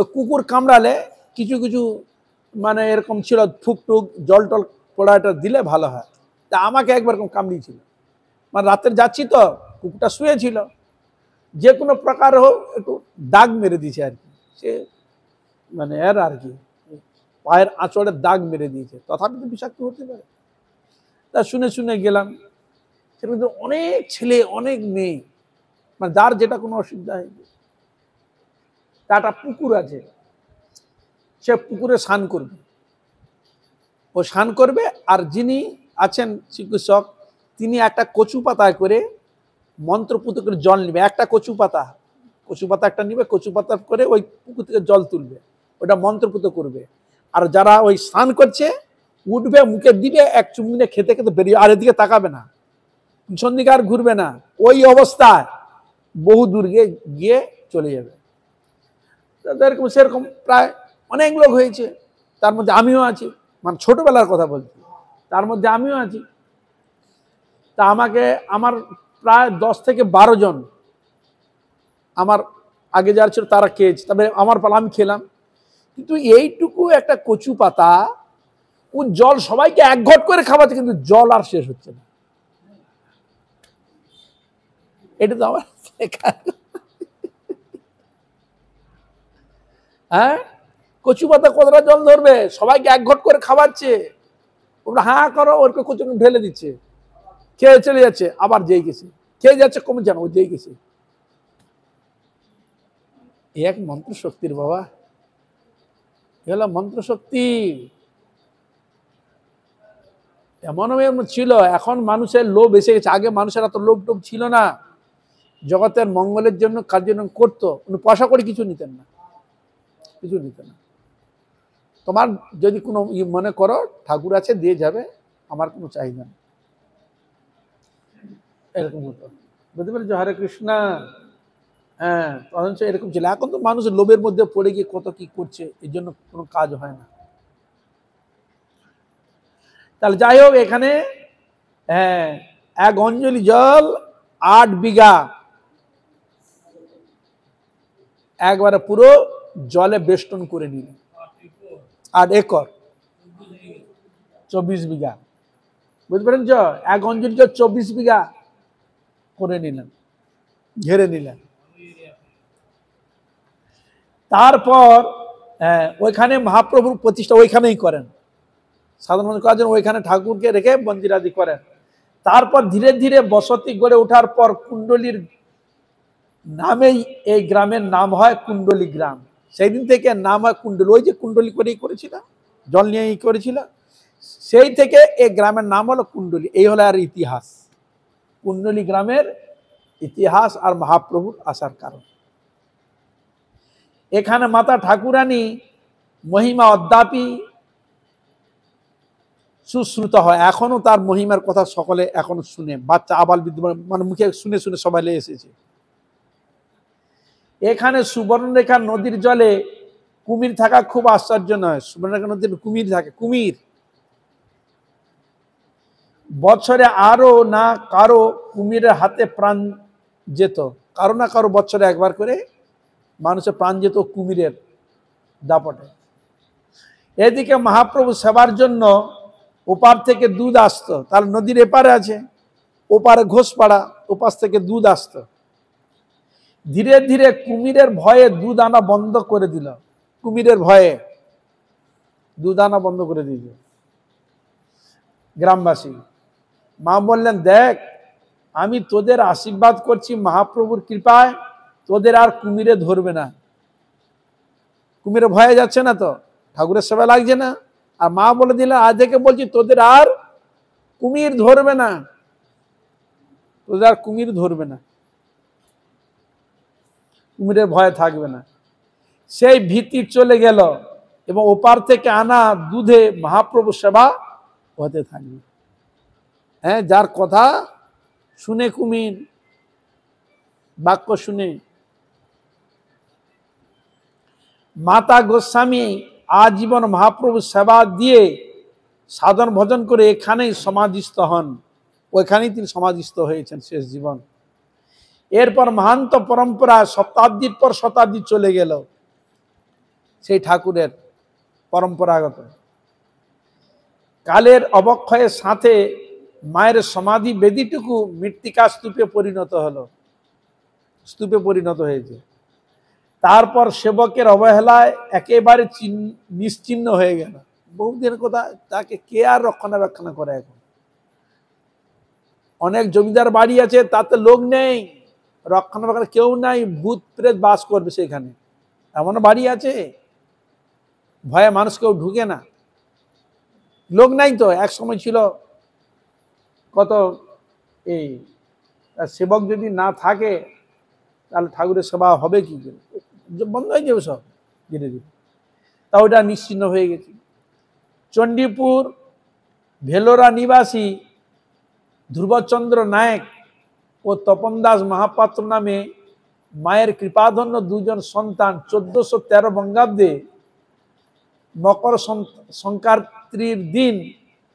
ওই কুকুর কামড়ালে কিছু কিছু মানে এরকম ছিল, ফুক টুক জল টল পোড়াটা দিলে ভালো হয়। তা আমাকে একবার কামড়িয়েছিল, মানে রাতে যাচ্ছি তো কুকুরটা শুয়েছিল, যে কোনো প্রকার হোক একটু দাগ মেরে দিয়েছে আর কি, সে মানে এর আর কি পায়ের আঁচড়ের দাগ মেরে দিয়েছে, তথাপি তো বিষাক্ত হতে পারে। তা শুনে শুনে গেলাম, সেটা কিন্তু অনেক ছেলে অনেক মেয়ে, মানে যার যেটা কোনো অসুবিধা হয়নি। তা একটা পুকুর আছে, সে পুকুরে স্নান করবে, ও স্নান করবে, আর যিনি আছেন চিকিৎসক তিনি একটা কচু পাতায় করে মন্ত্রপুত করে জল নেবে, একটা কচু পাতা একটা নিবে, কচু পাতা করে ওই পুকুর থেকে জল তুলবে, ওটা মন্ত্রপুত করবে। আর যারা ওই স্নান করছে উঠবে, মুখে দিবে, এক চুমুনে খেতে খেতে বেরিয়ে, আর এদিকে তাকাবে না, পিছন দিকে আর ঘুরবে না, ওই অবস্থায় বহু দূর গিয়ে চলে যাবে। এরকম সেরকম প্রায় অনেক লোক হয়েছে, তার মধ্যে আমিও আছি, মানে ছোটবেলার কথা বলছি, তার মধ্যে আমিও আছি। তা আমাকে আমার প্রায় 10 থেকে 12 জন আমার আগে যারা ছিল তারা খেয়েছে, তবে আমার পালা আমি খেলাম। কিন্তু এইটুকু একটা কচু পাতা, ও জল সবাইকে এক ঘট করে খাওয়াচ্ছে, কিন্তু জল আর শেষ হচ্ছে না। এটা তো আমার হ্যাঁ, কচু পাতা কতটা জল ধরবে, সবাইকে এক ঘট করে খাওয়াচ্ছে, ওরা হা করো, ওর কচু ঢেলে দিচ্ছে, খেয়ে চলে যাচ্ছে, আবার যেই গেছে খেয়ে যাচ্ছে, কমে যান, ও যেই গেছে। এক মন্ত্র শক্তির বাবা, এগুলো মন্ত্র শক্তি এমন ছিল। এখন মানুষের লোভ এসে গেছে, আগে মানুষের এত লোভ টোভ ছিল না, জগতের মঙ্গলের জন্য কার্য করতো, উনি পয়সা করে কিছু নিতেন না, কিছু নিতেন না। তোমার যদি কোনো মনে করো ঠাকুর আছে দিয়ে যাবে, আমার কোনো চাহিদা নেই, এরকম হতো, বুঝতে পেরেছো? হরে কৃষ্ণ। হ্যাঁ, তখন এরকম ছিল। এখন তো মানুষ লোভের মধ্যে পড়ে গিয়ে কত কি করছে, এর জন্য কোনো কাজ হয় না। তাহলে যাই হোক, এখানে হ্যাঁ, 1 অঞ্জলি জল 8 বিঘা একবারে পুরো জলে বেষ্টন করে নিলেন। 8 একর 24 বিঘা, বুঝতে পারেন? 1 অঞ্জলি জল 24 বিঘা করে নিলেন, ঘেরে নিলেন। তারপর ওইখানে মহাপ্রভুর প্রতিষ্ঠা ওইখানেই করেন, সাধারণ মানুষ করার জন্য ওইখানে ঠাকুরকে রেখে মন্দিরাদি করেন। তারপর ধীরে ধীরে বসতি গড়ে ওঠার পর কুণ্ডলীর নামেই এই গ্রামের নাম হয় কুণ্ডলী গ্রাম। সেই দিন থেকে নাম হয় কুণ্ডলী, ওই যে কুণ্ডলী করেই করেছিল, জল নিয়েই করেছিল, সেই থেকে এই গ্রামের নাম হলো কুণ্ডলী। এই হলো আর ইতিহাস, কুণ্ডলী গ্রামের ইতিহাস আর মহাপ্রভুর আসার কারণ। এখানে মাতা ঠাকুরানী মহিমা অদ্যাপি সুশ্রুত হয়, এখনো তার মহিমার কথা সকলে এখনো শুনে, বাচ্চা আবাল বৃদ্ধ মানে মুখে শুনে শুনে সবাই লেগে এসেছে। এখানে সুবর্ণরেখা নদীর জলে কুমির থাকা খুব আশ্চর্য নয়। সুবর্ণরেখা নদীর কুমির থাকে, কুমির বছরে আরো না কারো কুমিরের হাতে প্রাণ যেত, কারো না কারো বছরে একবার করে মানুষের প্রাণ যেত কুমিরের দাপটে। এদিকে মহাপ্রভু সেবার জন্য ওপার থেকে দুধ আসতো, তার নদীর এপারে আছে, ওপারে ঘোষপাড়া, ওপাশ থেকে দুধ আসতো। ধীরে ধীরে কুমিরের ভয়ে দুধ আনা বন্ধ করে দিল, কুমিরের ভয়ে দুধ আনা বন্ধ করে দিল গ্রামবাসী। মা বললেন, দেখ আমি তোদের আশীর্বাদ করছি মহাপ্রভুর কৃপায়, তোদের আর কুমিরে ধরবে না, কুমিরে ভয়ে যাচ্ছে না তো, ঠাকুরের সেবা লাগছে না। আর মা বলে দিলেন, আজ থেকে বলছি তোদের আর কুমির ধরবে না, তোদের আর কুমির ধরবে না, কুমিরের ভয় থাকবে না। সেই ভীতি চলে গেল এবং ওপার থেকে আনা দুধে মহাপ্রভু সেবা হতে থাকবে। হ্যাঁ, যার কথা শুনে কুমির, বাক্য শুনে। মাতা গোস্বামী আজীবন মহাপ্রভু সেবা দিয়ে সাধন ভজন করে এখানেই সমাধিস্থ হন, ওইখানেই তিনি সমাধিস্থ হয়েছেন শেষ জীবন। এরপর মহান্ত পরম্পরা শতাব্দীর পর শতাব্দী চলে গেল। সেই ঠাকুরের পরম্পরাগত। কালের অবক্ষয়ের সাথে মায়ের সমাধি বেদিটুকু মৃত্তিকা স্তূপে পরিণত হলো, স্তূপে পরিণত হয়েছে। তারপর সেবকের অবহেলায় একেবারে নিশ্চিহ্ন হয়ে গেল। বহুদিন কথা, তাকে কে আর রক্ষণাবেক্ষণ করে? এখন অনেক জমিদার বাড়ি আছে, তাতে লোক নেই, রক্ষণাবেক্ষণ কেউ নাই, ভূত প্রেত বাস করবে সেখানে, এমন বাড়ি আছে। ভয়ে মানুষ কেউ ঢুকে না, লোক নাই তো। এক সময় ছিল কত, এই সেবক যদি না থাকে তাহলে ঠাকুরের সেবা হবে কি করে? বন্ধ হয়ে যাবে সব ধীরে ধীরে। তা ওটা নিশ্চিহ্ন হয়ে গেছে। চণ্ডীপুর ভেলোরা নিবাসী ধ্রুবচন্দ্র নায়ক ও তপন দাস মহাপাত্র নামে মায়ের কৃপাধন্য দুজন সন্তান 1413 বঙ্গাব্দে মকর সংক্রান্তির দিন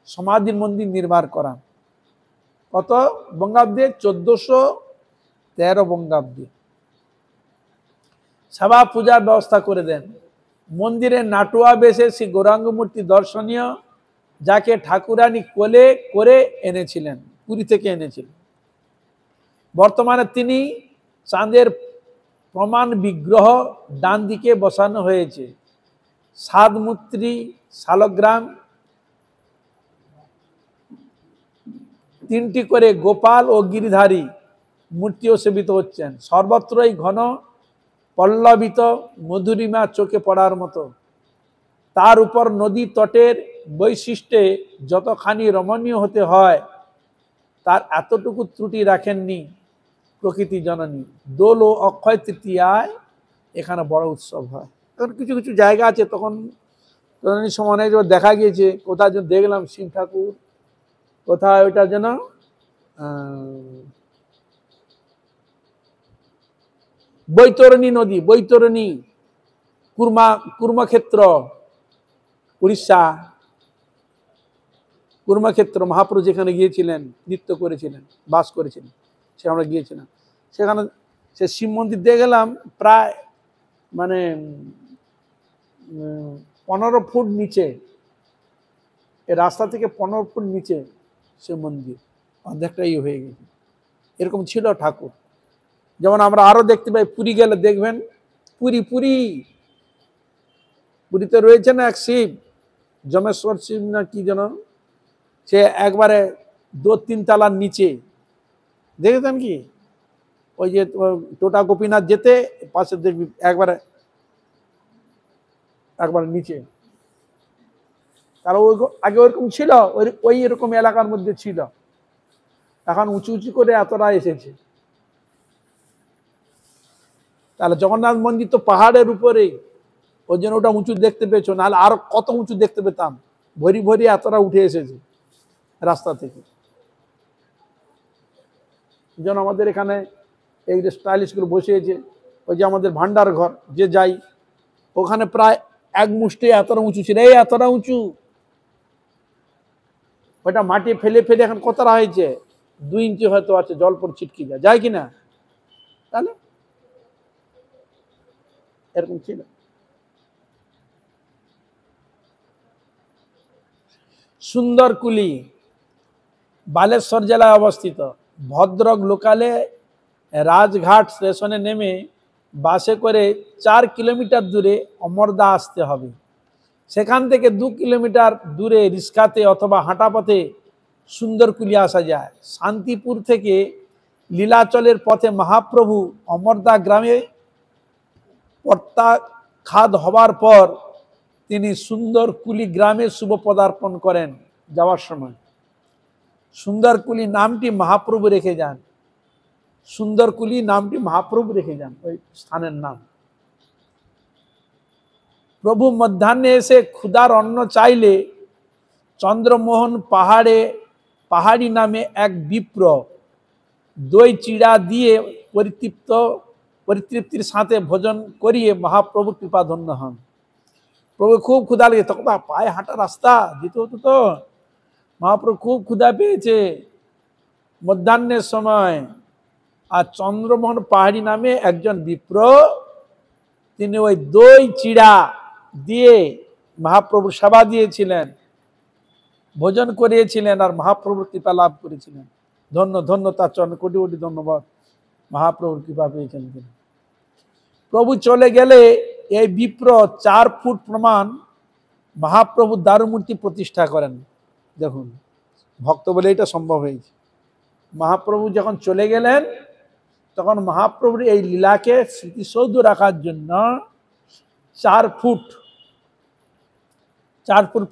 সমাধি মন্দির নির্মাণ করা। কত বঙ্গাব্দে? 1413 বঙ্গাব্দে সেবা পূজার ব্যবস্থা করে দেন। মন্দিরে নাটুয়া বেশে শ্রী গৌরাঙ্গ মূর্তি দর্শনীয়, যাকে ঠাকুরানী কোলে করে এনেছিলেন, পুরী থেকে এনেছিলেন। বর্তমানে তিনি চাঁদের প্রমাণ বিগ্রহ ডান দিকে বসানো হয়েছে। সাতমূর্তি শালগ্রাম, 3টি করে গোপাল ও গিরিধারী মূর্তিও সেবিত হচ্ছেন। সর্বত্রই ঘন পল্লবিত মধুরিমা চোখে পড়ার মতো। তার উপর নদী তটের বৈশিষ্ট্যে যতখানি রমণীয় হতে হয়, তার এতটুকু ত্রুটি রাখেননি প্রকৃতি জননী। দোল ও অক্ষয় তৃতীয়ায় এখানে বড় উৎসব হয়। তখন কিছু কিছু জায়গা আছে, তখন সময় দেখা গিয়েছে, কোথায় যেন দেখলাম শিব ঠাকুর, কোথায় ওইটা যেন বৈতরণী নদী, বৈতরণী, কুর্মক্ষেত্র, উড়িষ্যা কুর্মক্ষেত্র, মহাপ্রভু যেখানে গিয়েছিলেন, নৃত্য করেছিলেন, বাস করেছিলেন, সে আমরা গিয়েছিলাম সেখানে। সে শিব মন্দির দিয়ে গেলাম, প্রায় মানে 15 ফুট নিচে, এই রাস্তা থেকে 15 ফুট নিচে সে মন্দির, অর্ধেকটাই হয়ে গেছে। এরকম ছিল ঠাকুর। যেমন আমরা আরো দেখতে পাই, পুরী গেলে দেখবেন, পুরীতে রয়েছে না এক শিব, জমেশ্বর শিব না কি যেন, সে একবারে 2-3 তলার নিচে, দেখেছেন কি? ওই যে টোটা গোপীনাথ যেতে পাশে দেখবি একবারে নিচে। কারণ আগে ওইরকম ছিল, ওই এরকম এলাকার মধ্যে ছিল, এখন উঁচু উঁচু করে এতটা এসেছে। তাহলে জগন্নাথ মন্দির তো পাহাড়ের উপরে, ওই জন্য ওটা উঁচু দেখতে পেয়েছো, নাহলে আরো কত উঁচু দেখতে পেতাম, ভরি ভরি এতটা উঠে এসেছে রাস্তা থেকে। যেন আমাদের এখানে এই যে স্টাইলিশ করে বসিয়েছে, ওই যে আমাদের ভান্ডার ঘর যে যাই, ওখানে প্রায় এক মুষ্টি এতটা উঁচু ছিল, এই এতটা উঁচু। ওটা মাটি ফেলে ফেলে এখন কতটা হয়েছে, 2 ইঞ্চি হয়তো আছে, জল পর ছিটকে যায় কিনা, তাহলে এরকম ছিল। সুন্দরকুলি বালেশ্বর জেলায় অবস্থিত। ভদ্রক লোকালে রাজঘাট স্টেশনে নেমে বাসে করে 4 কিলোমিটার দূরে অমরদা আসতে হবে। সেখান থেকে 2 কিলোমিটার দূরে রিস্কাতে অথবা হাঁটা পথে সুন্দরকুলি আসা যায়। শান্তিপুর থেকে লীলাচলের পথে মহাপ্রভু অমরদা গ্রামে প্রত্যাখ্যাত হবার পর তিনি সুন্দরকুলি গ্রামে শুভ পদার্পণ করেন। যাওয়ার সময় সুন্দরকুলি নামটি মহাপ্রভু রেখে যান, সুন্দরকুলি নামটি মহাপ্রভু রেখে যান ওই স্থানের নাম। প্রভু মধ্যাহ্নে এসে ক্ষুধার অন্ন চাইলে চন্দ্রমোহন পাহাড়ি নামে এক বিপ্র দই চিড়া দিয়ে পরিতৃপ্তির সাথে ভোজন করিয়ে মহাপ্রভু কৃপাধন্য হন। প্রভু খুব ক্ষুধা লেগে, তখন পায়ে হাঁটা রাস্তা যেতে হতো, তো মহাপ্রভু খুব ক্ষুধা পেয়েছে মধ্যাহ্নের সময়। আর চন্দ্রমোহন পাহাড়ি নামে একজন বিপ্র, তিনি ওই দই চিড়া দিয়ে মহাপ্রভুর সেবা দিয়েছিলেন, ভোজন করিয়েছিলেন আর মহাপ্রভুর কৃপা লাভ করেছিলেন। ধন্য ধন্য, তার চরণে কোটি কোটি ধন্যবাদ। মহাপ্রভুর কৃপা পেয়েছেন তিনি। প্রভু চলে গেলে এই বিপ্র 4 ফুট প্রমাণ মহাপ্রভু দারুমূর্তি প্রতিষ্ঠা করেন। দেখুন, ভক্ত বলে এটা সম্ভব হয়েছে। মহাপ্রভু যখন চলে গেলেন তখন মহাপ্রভুর এই লীলাকে স্মৃতিসৌধ রাখার জন্য 4 ফুট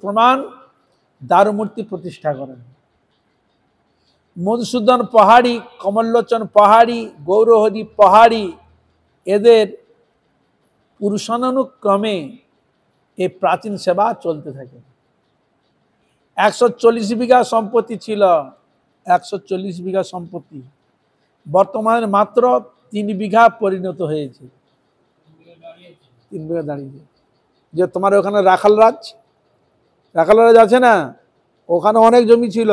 প্রমাণ দারুমূর্তি প্রতিষ্ঠা করেন। মধুসূদন পাহাড়ি, কমললোচন পাহাড়ি, গৌরহরি পাহাড়ি, এদের পুরুষানুক্রমে এই প্রাচীন সেবা চলতে থাকে। 140 বিঘা সম্পত্তি ছিল, 140 বিঘা সম্পত্তি বর্তমানে মাত্র 3 বিঘা পরিণত হয়েছে। 3 বিঘা দাঁড়িয়েছে। যে তোমার ওখানে রাখাল রাজ আছে না, ওখানে অনেক জমি ছিল,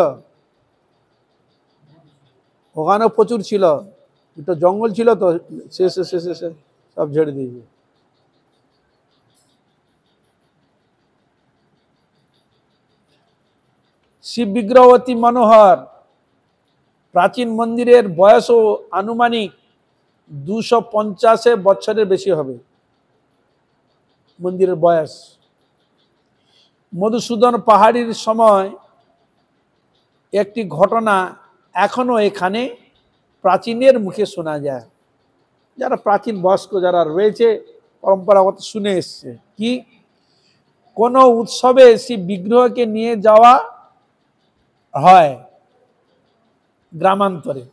ওখানেও প্রচুর ছিল, একটু জঙ্গল ছিল তো, শেষে সব ঝেড়ে দিয়েছে। শিব বিগ্রহ অতি মনোহর। প্রাচীন মন্দিরের বয়সও আনুমানিক 250 বছরের বেশি হবে মন্দিরের বয়স। মধুসূদন পাহাড়ির সময় একটি ঘটনা এখনো এখানে প্রাচীনের মুখে শোনা যায়। যারা প্রাচীন বয়স্ক যারা রয়েছে পরম্পরাগত শুনে এসছে, কি কোনো উৎসবে শিব বিগ্রহকে নিয়ে যাওয়া হয় গ্রামান্তরে।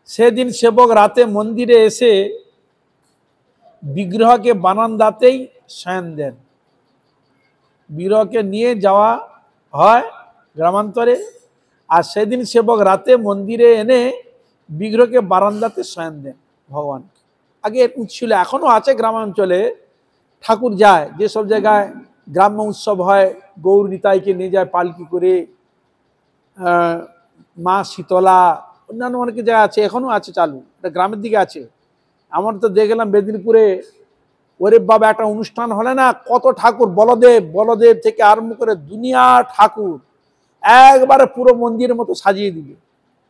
সেদিন সেবক রাতে মন্দিরে এসে বিগ্রহকে বারান্দাতেই শয়ন দেন। বিগ্রহকে নিয়ে যাওয়া হয় গ্রামান্তরে, আর সেদিন সেবক রাতে মন্দিরে এনে বিগ্রহকে বারান্দাতে শয়ন দেন ভগবান। আগে এরকম ছিল, এখনো আছে গ্রামাঞ্চলে। ঠাকুর যায় যেসব জায়গায় গ্রাম্য উৎসব হয়, গৌর নিতাইকে নিয়ে যায় পালকি করে, মা শীতলা, অন্যান্য অনেক জায়গা আছে, এখনো আছে চালু, এটা গ্রামের দিকে আছে। আমার তো দেখলাম মেদিনীপুরে, ওরে বাবা, একটা অনুষ্ঠান হলে না কত ঠাকুর, বলদেব থেকে আরম্ভ করে দুনিয়া ঠাকুর একবারে পুরো মন্দিরের মতো সাজিয়ে দিবে,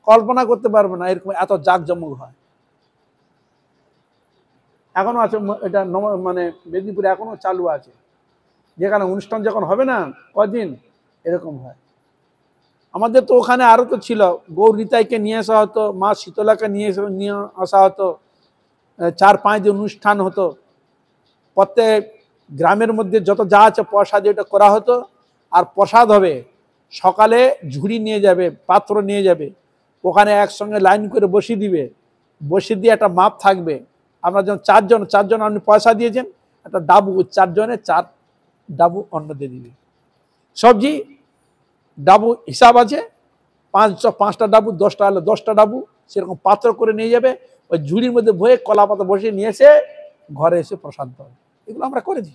কল্পনা করতে পারবে না এরকম এত জাঁকজমক হয়। এখনো আছে এটা, মানে মেদিনীপুরে এখনো চালু আছে, যেখানে অনুষ্ঠান যখন হবে না কদিন এরকম হয়। আমাদের তো ওখানে আরো তো ছিল, গৌর নিতাইকে নিয়ে আসা হতো, মা শীতলাকে নিয়ে আসা হতো, 4-5 দিন অনুষ্ঠান হতো। প্রত্যেক গ্রামের মধ্যে যত যা আছে প্রসাদ এটা করা হতো। আর প্রসাদ হবে, সকালে ঝুড়ি নিয়ে যাবে, পাত্র নিয়ে যাবে, ওখানে একসঙ্গে লাইন করে বসিয়ে দিবে, বসিয়ে দিয়ে একটা মাপ থাকবে। আমরা যখন 4 জন আপনি পয়সা দিয়েছেন, একটা ডাবু 4 জনের 4 ডাবু অন্ন দিয়ে দিবে। সবজি ডাবু হিসাব আছে, 5টা ডাবু, 10টা হলে 10টা ডাবু, সেরকম পাত্র করে নিয়ে যাবে। ওই ঝুড়ির মধ্যে বয়ে কলা পাতা বসিয়ে নিয়ে এসে ঘরে এসে প্রসাদ দেওয়া। এগুলো আমরা করেছি।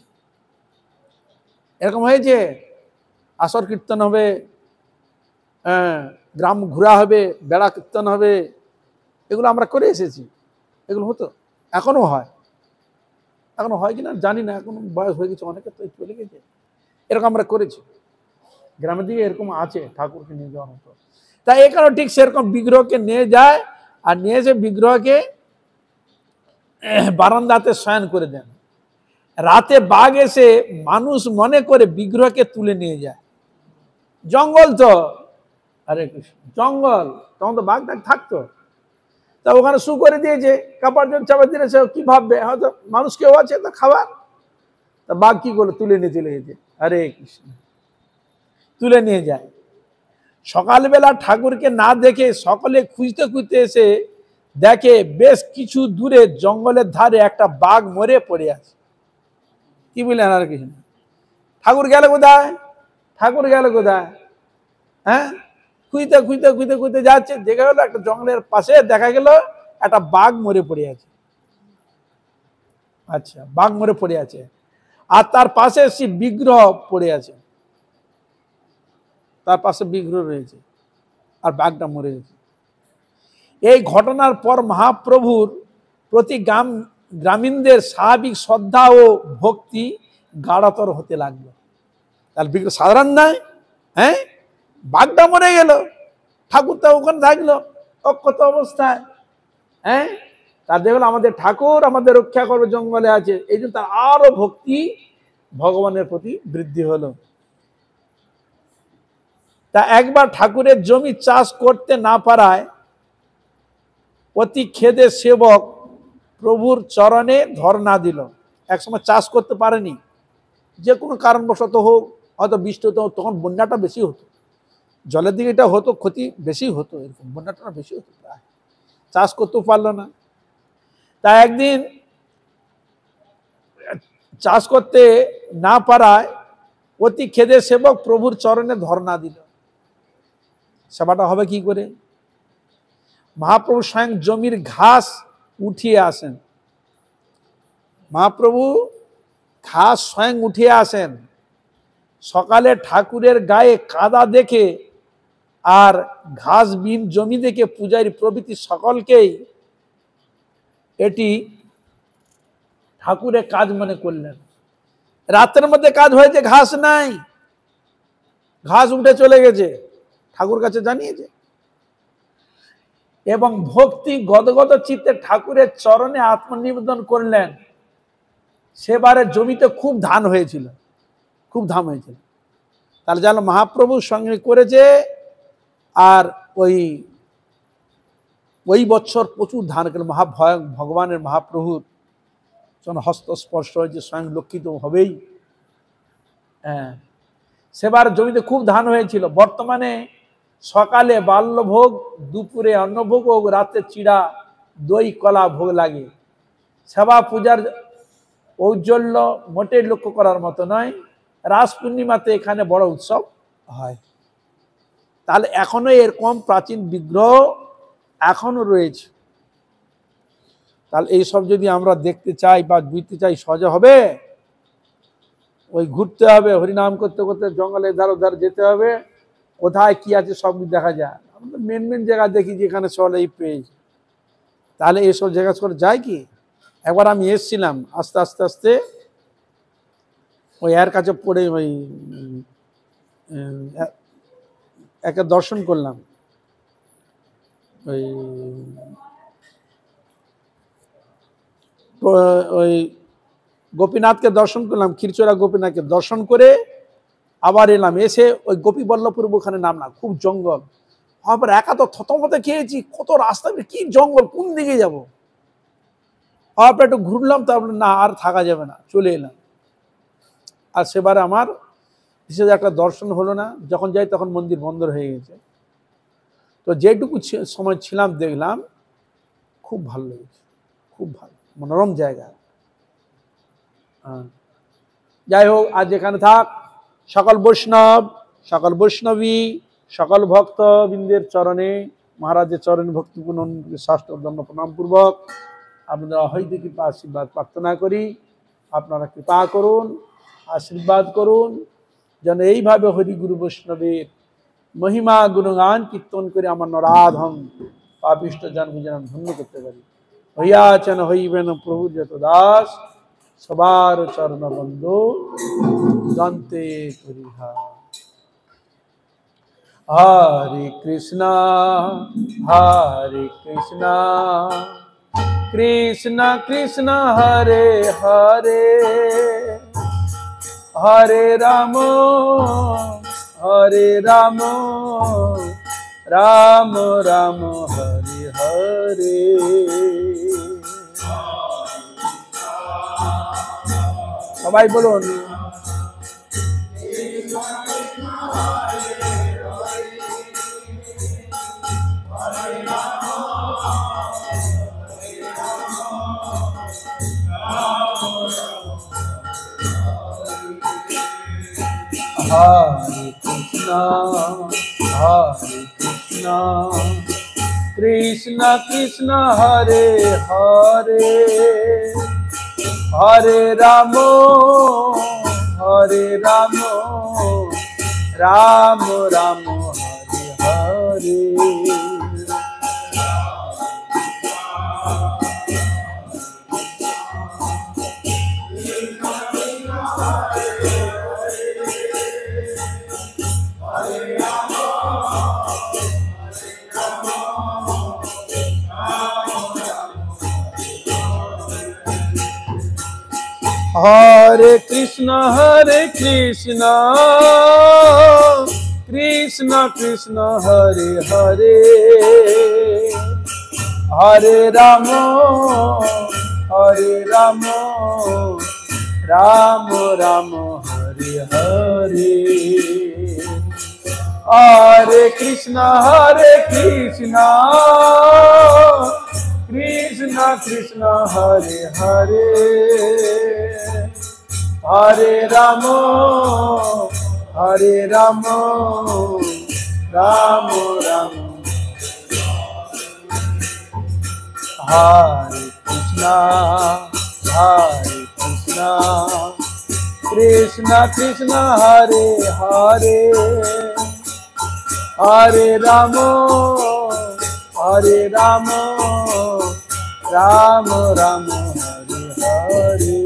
এরকম হয়েছে, আসর কীর্তন হবে, গ্রাম ঘোরা হবে, বেড়া কীর্তন হবে, এগুলো আমরা করে এসেছি। এগুলো হতো, এখনো হয় কিনা জানি না, এখন বয়স হয়ে গেছে অনেকে, তো চলে গেছে। এরকম আমরা করেছি, গ্রামের দিকে এরকম আছে, ঠাকুরকে নিয়ে যাওয়ার মতো। তাই এখানে ঠিক সেরকম বিগ্রহকে নিয়ে যায়, আর নিয়ে এসে বিগ্রহকে বারান্দাতে শয়ন করে দেন। রাতে বাঘ এসে মানুষ মনে করে বিগ্রহকে তুলে নিয়ে যায়। জঙ্গল তো, আরে কৃষ্ণ, জঙ্গল, তখন তো বাঘ থাকতো, তা ওখানে শু করে দিয়েছে, কাপড় জন্য চাপা দিয়েছে, কি ভাববে, হয়তো মানুষ কেউ আছে তো খাবার, তা বাঘ কি করে তুলে নিয়ে চলে গেছে। আরে কৃষ্ণ, তুলে নিয়ে যায়। সকালবেলা ঠাকুরকে না দেখে সকলে খুঁজতে এসে দেখে বেশ কিছু দূরে জঙ্গলের ধারে একটা বাঘ মরে পড়ে আছে। কি বললেন আর কৃষ্ণ, ঠাকুর গেল কোথায়? হ্যাঁ, খুঁজতে যাচ্ছে, দেখা গেল একটা জঙ্গলের পাশে দেখা গেল একটা বাঘ মরে পড়ে আছে। আচ্ছা, বাঘ মরে পড়ে আছে, আর তার পাশে সেই বিগ্রহ পড়ে আছে, তার পাশে বিগ্রহ রয়েছে, আর বাঘটা মরে গেছে। এই ঘটনার পর মহাপ্রভুর প্রতি গ্রামীণদের স্বাভাবিক শ্রদ্ধা ও ভক্তি গাঢ়তর হতে লাগলো। তাহলে বিগ্রহ সাধারণ নয়, হ্যাঁ, বাঘটা মরে গেল, ঠাকুরটা ওখানে থাকলো অক্ষত অবস্থায়, হ্যাঁ, তার দেখলো আমাদের ঠাকুর আমাদের রক্ষা করবে, জঙ্গলে আছে, এই জন্য তার আরো ভক্তি ভগবানের প্রতি বৃদ্ধি হলো। তা একবার ঠাকুরের জমি চাষ করতে না পারায় অতি খেদে সেবক প্রভুর চরণে ধর্ণা দিল। একসময় চাষ করতে পারেনি, যে কোনো কারণবশত হোক, হয়তো বৃষ্টি হতো, তখন বন্যাটা বেশি হতো, জলের দিকে এটা হতো, ক্ষতি বেশি হতো, এরকম বন্যাটা বেশি হতো, প্রায় চাষ করতেও পারলো না। তাই একদিন চাষ করতে না পারায় অতি খেদে সেবক প্রভুর চরণে ধর্ণা দিল। সেবাটা হবে কি করে? মহাপ্রভু স্বয়ং জমির ঘাস উঠিয়ে আসেন, মহাপ্রভু ঘাস স্বয়ং উঠিয়ে আসেন। সকালে ঠাকুরের গায়ে কাদা দেখে আর ঘাসবিহীন জমি দেখে পূজারী প্রভৃতি সকলকেই এটি ঠাকুরের কাজ মনে করলেন। রাতের মধ্যে কাজ হয়েছে, ঘাস নাই, ঘাস উঠে চলে গেছে, ঠাকুর কাছে জানিয়েছে, এবং ভক্তি গদগদ চিত্তে ঠাকুরের চরণে আত্মনিবেদন করলেন। সেবারে জমিতে খুব ধান হয়েছিল, খুব ধান হয়েছিল। তাহলে জানো মহাপ্রভুর সঙ্গে করেছে, আর ওই বছর প্রচুর ধান কেন, ভগবানের মহাপ্রভুর যখন হস্তস্পর্শ হয়েছে, স্বয়ং লক্ষিত হবেই। হ্যাঁ, সেবার জমিতে খুব ধান হয়েছিল। বর্তমানে সকালে বাল্যভোগ, দুপুরে অন্নভোগ ও রাতে চিড়া দই কলা ভোগ লাগে। সেবা পূজার ঔজ্জ্বল্য মোটেই লক্ষ্য করার মতো নয়। রাস পূর্ণিমাতে এখানে বড় উৎসব হয়। তাহলে এখনো এরকম প্রাচীন বিগ্রহ এখনো রয়েছে। তাহলে এইসব যদি আমরা দেখতে চাই বা বুঝতে চাই, সহজে হবে? ওই ঘুরতে হবে, হরিনাম করতে করতে জঙ্গলে ধার ধার যেতে হবে, কোথায় কি আছে সব দেখা যায়। আমরা মেন জায়গা দেখি যেখানে চলেই পেয়েছি। তাহলে এইসব জায়গা করে যায় কি? একবার আমি এসছিলাম, আস্তে আস্তে আস্তে ওই এর কাছে পড়ে ওই একে দর্শন করলাম, ওই গোপীনাথকে দর্শন করলাম, ক্ষীরচোরা গোপীনাথকে দর্শন করে আবার এলাম। এসে ওই গোপীবল্লভপুর ওখানে নামলাম, খুব জঙ্গল। আবার একা তো থতমতে খেয়েছি, কত রাস্তা, কি জঙ্গল, কোন দিকে যাব? আবার একটু ঘুরলাম, তারপরে না আর থাকা যাবে না, চলে এলাম। আর সেবারে আমার বিশেষ একটা দর্শন হলো না। যখন যাই তখন মন্দির বন্ধ হয়ে গেছে। তো যেটুকু সময় ছিলাম দেখলাম, খুব ভালো লেগেছে, খুব ভালো, মনোরম জায়গা। যাই হোক, আজ এখানে থাক। সকল বৈষ্ণব, সকল বৈষ্ণবী, সকল ভক্তবৃন্দের চরণে, মহারাজের চরণে ভক্তিপূর্ণ ষষ্ঠ দণ্ড প্রণাম পূর্বক আপনাদের অহৈতুক কৃপা আশীর্বাদ প্রার্থনা করি। আপনারা কৃপা করুন, আশীর্বাদ করুন, যেন এইভাবে হরিগুরু বৈষ্ণবের মহিমা গুণগান কীর্তন করে আমার নরাধম পাপিষ্ট জন্ম যেন ধন্য করতে পারি। হইয়াছেন হইবেন প্রভুর যত দাস, সবার চরণ বন্ধু দন্তে করিহা। হরে কৃষ্ণ কৃষ্ণ কৃষ্ণ হরে হরে, হরে রাম রাম রাম হরে হরে। সবাই বলুন, হরে কৃষ্ণ কৃষ্ণ কৃষ্ণ হরে হরে, হরে রাম রাম রাম হরে হরে। हरे कृष्ण कृष्ण कृष्ण हरे हरे, हरे राम राम राम हरे हरे। हरे कृष्ण कृष्ण कृष्ण हरे हरे, हरे राम राम राम। हरे कृष्ण कृष्ण कृष्ण हरे हरे, हरे राम राम राम हरे हरे।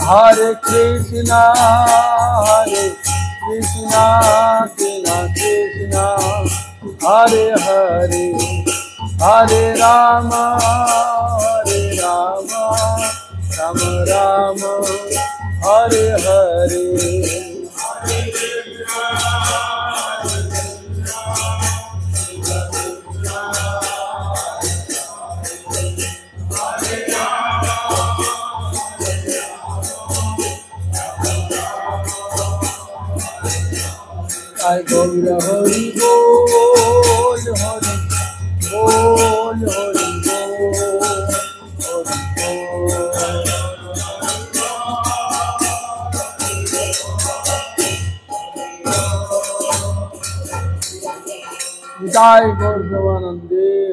हरे कृष्णा कृष्णा कृष्णा हरे हरे, हरे राम राम राम हरे हरे। गौर हरि बोल, हरि बोल, हरि बोल, हरि बोल। जय गौर प्रेमानंदे।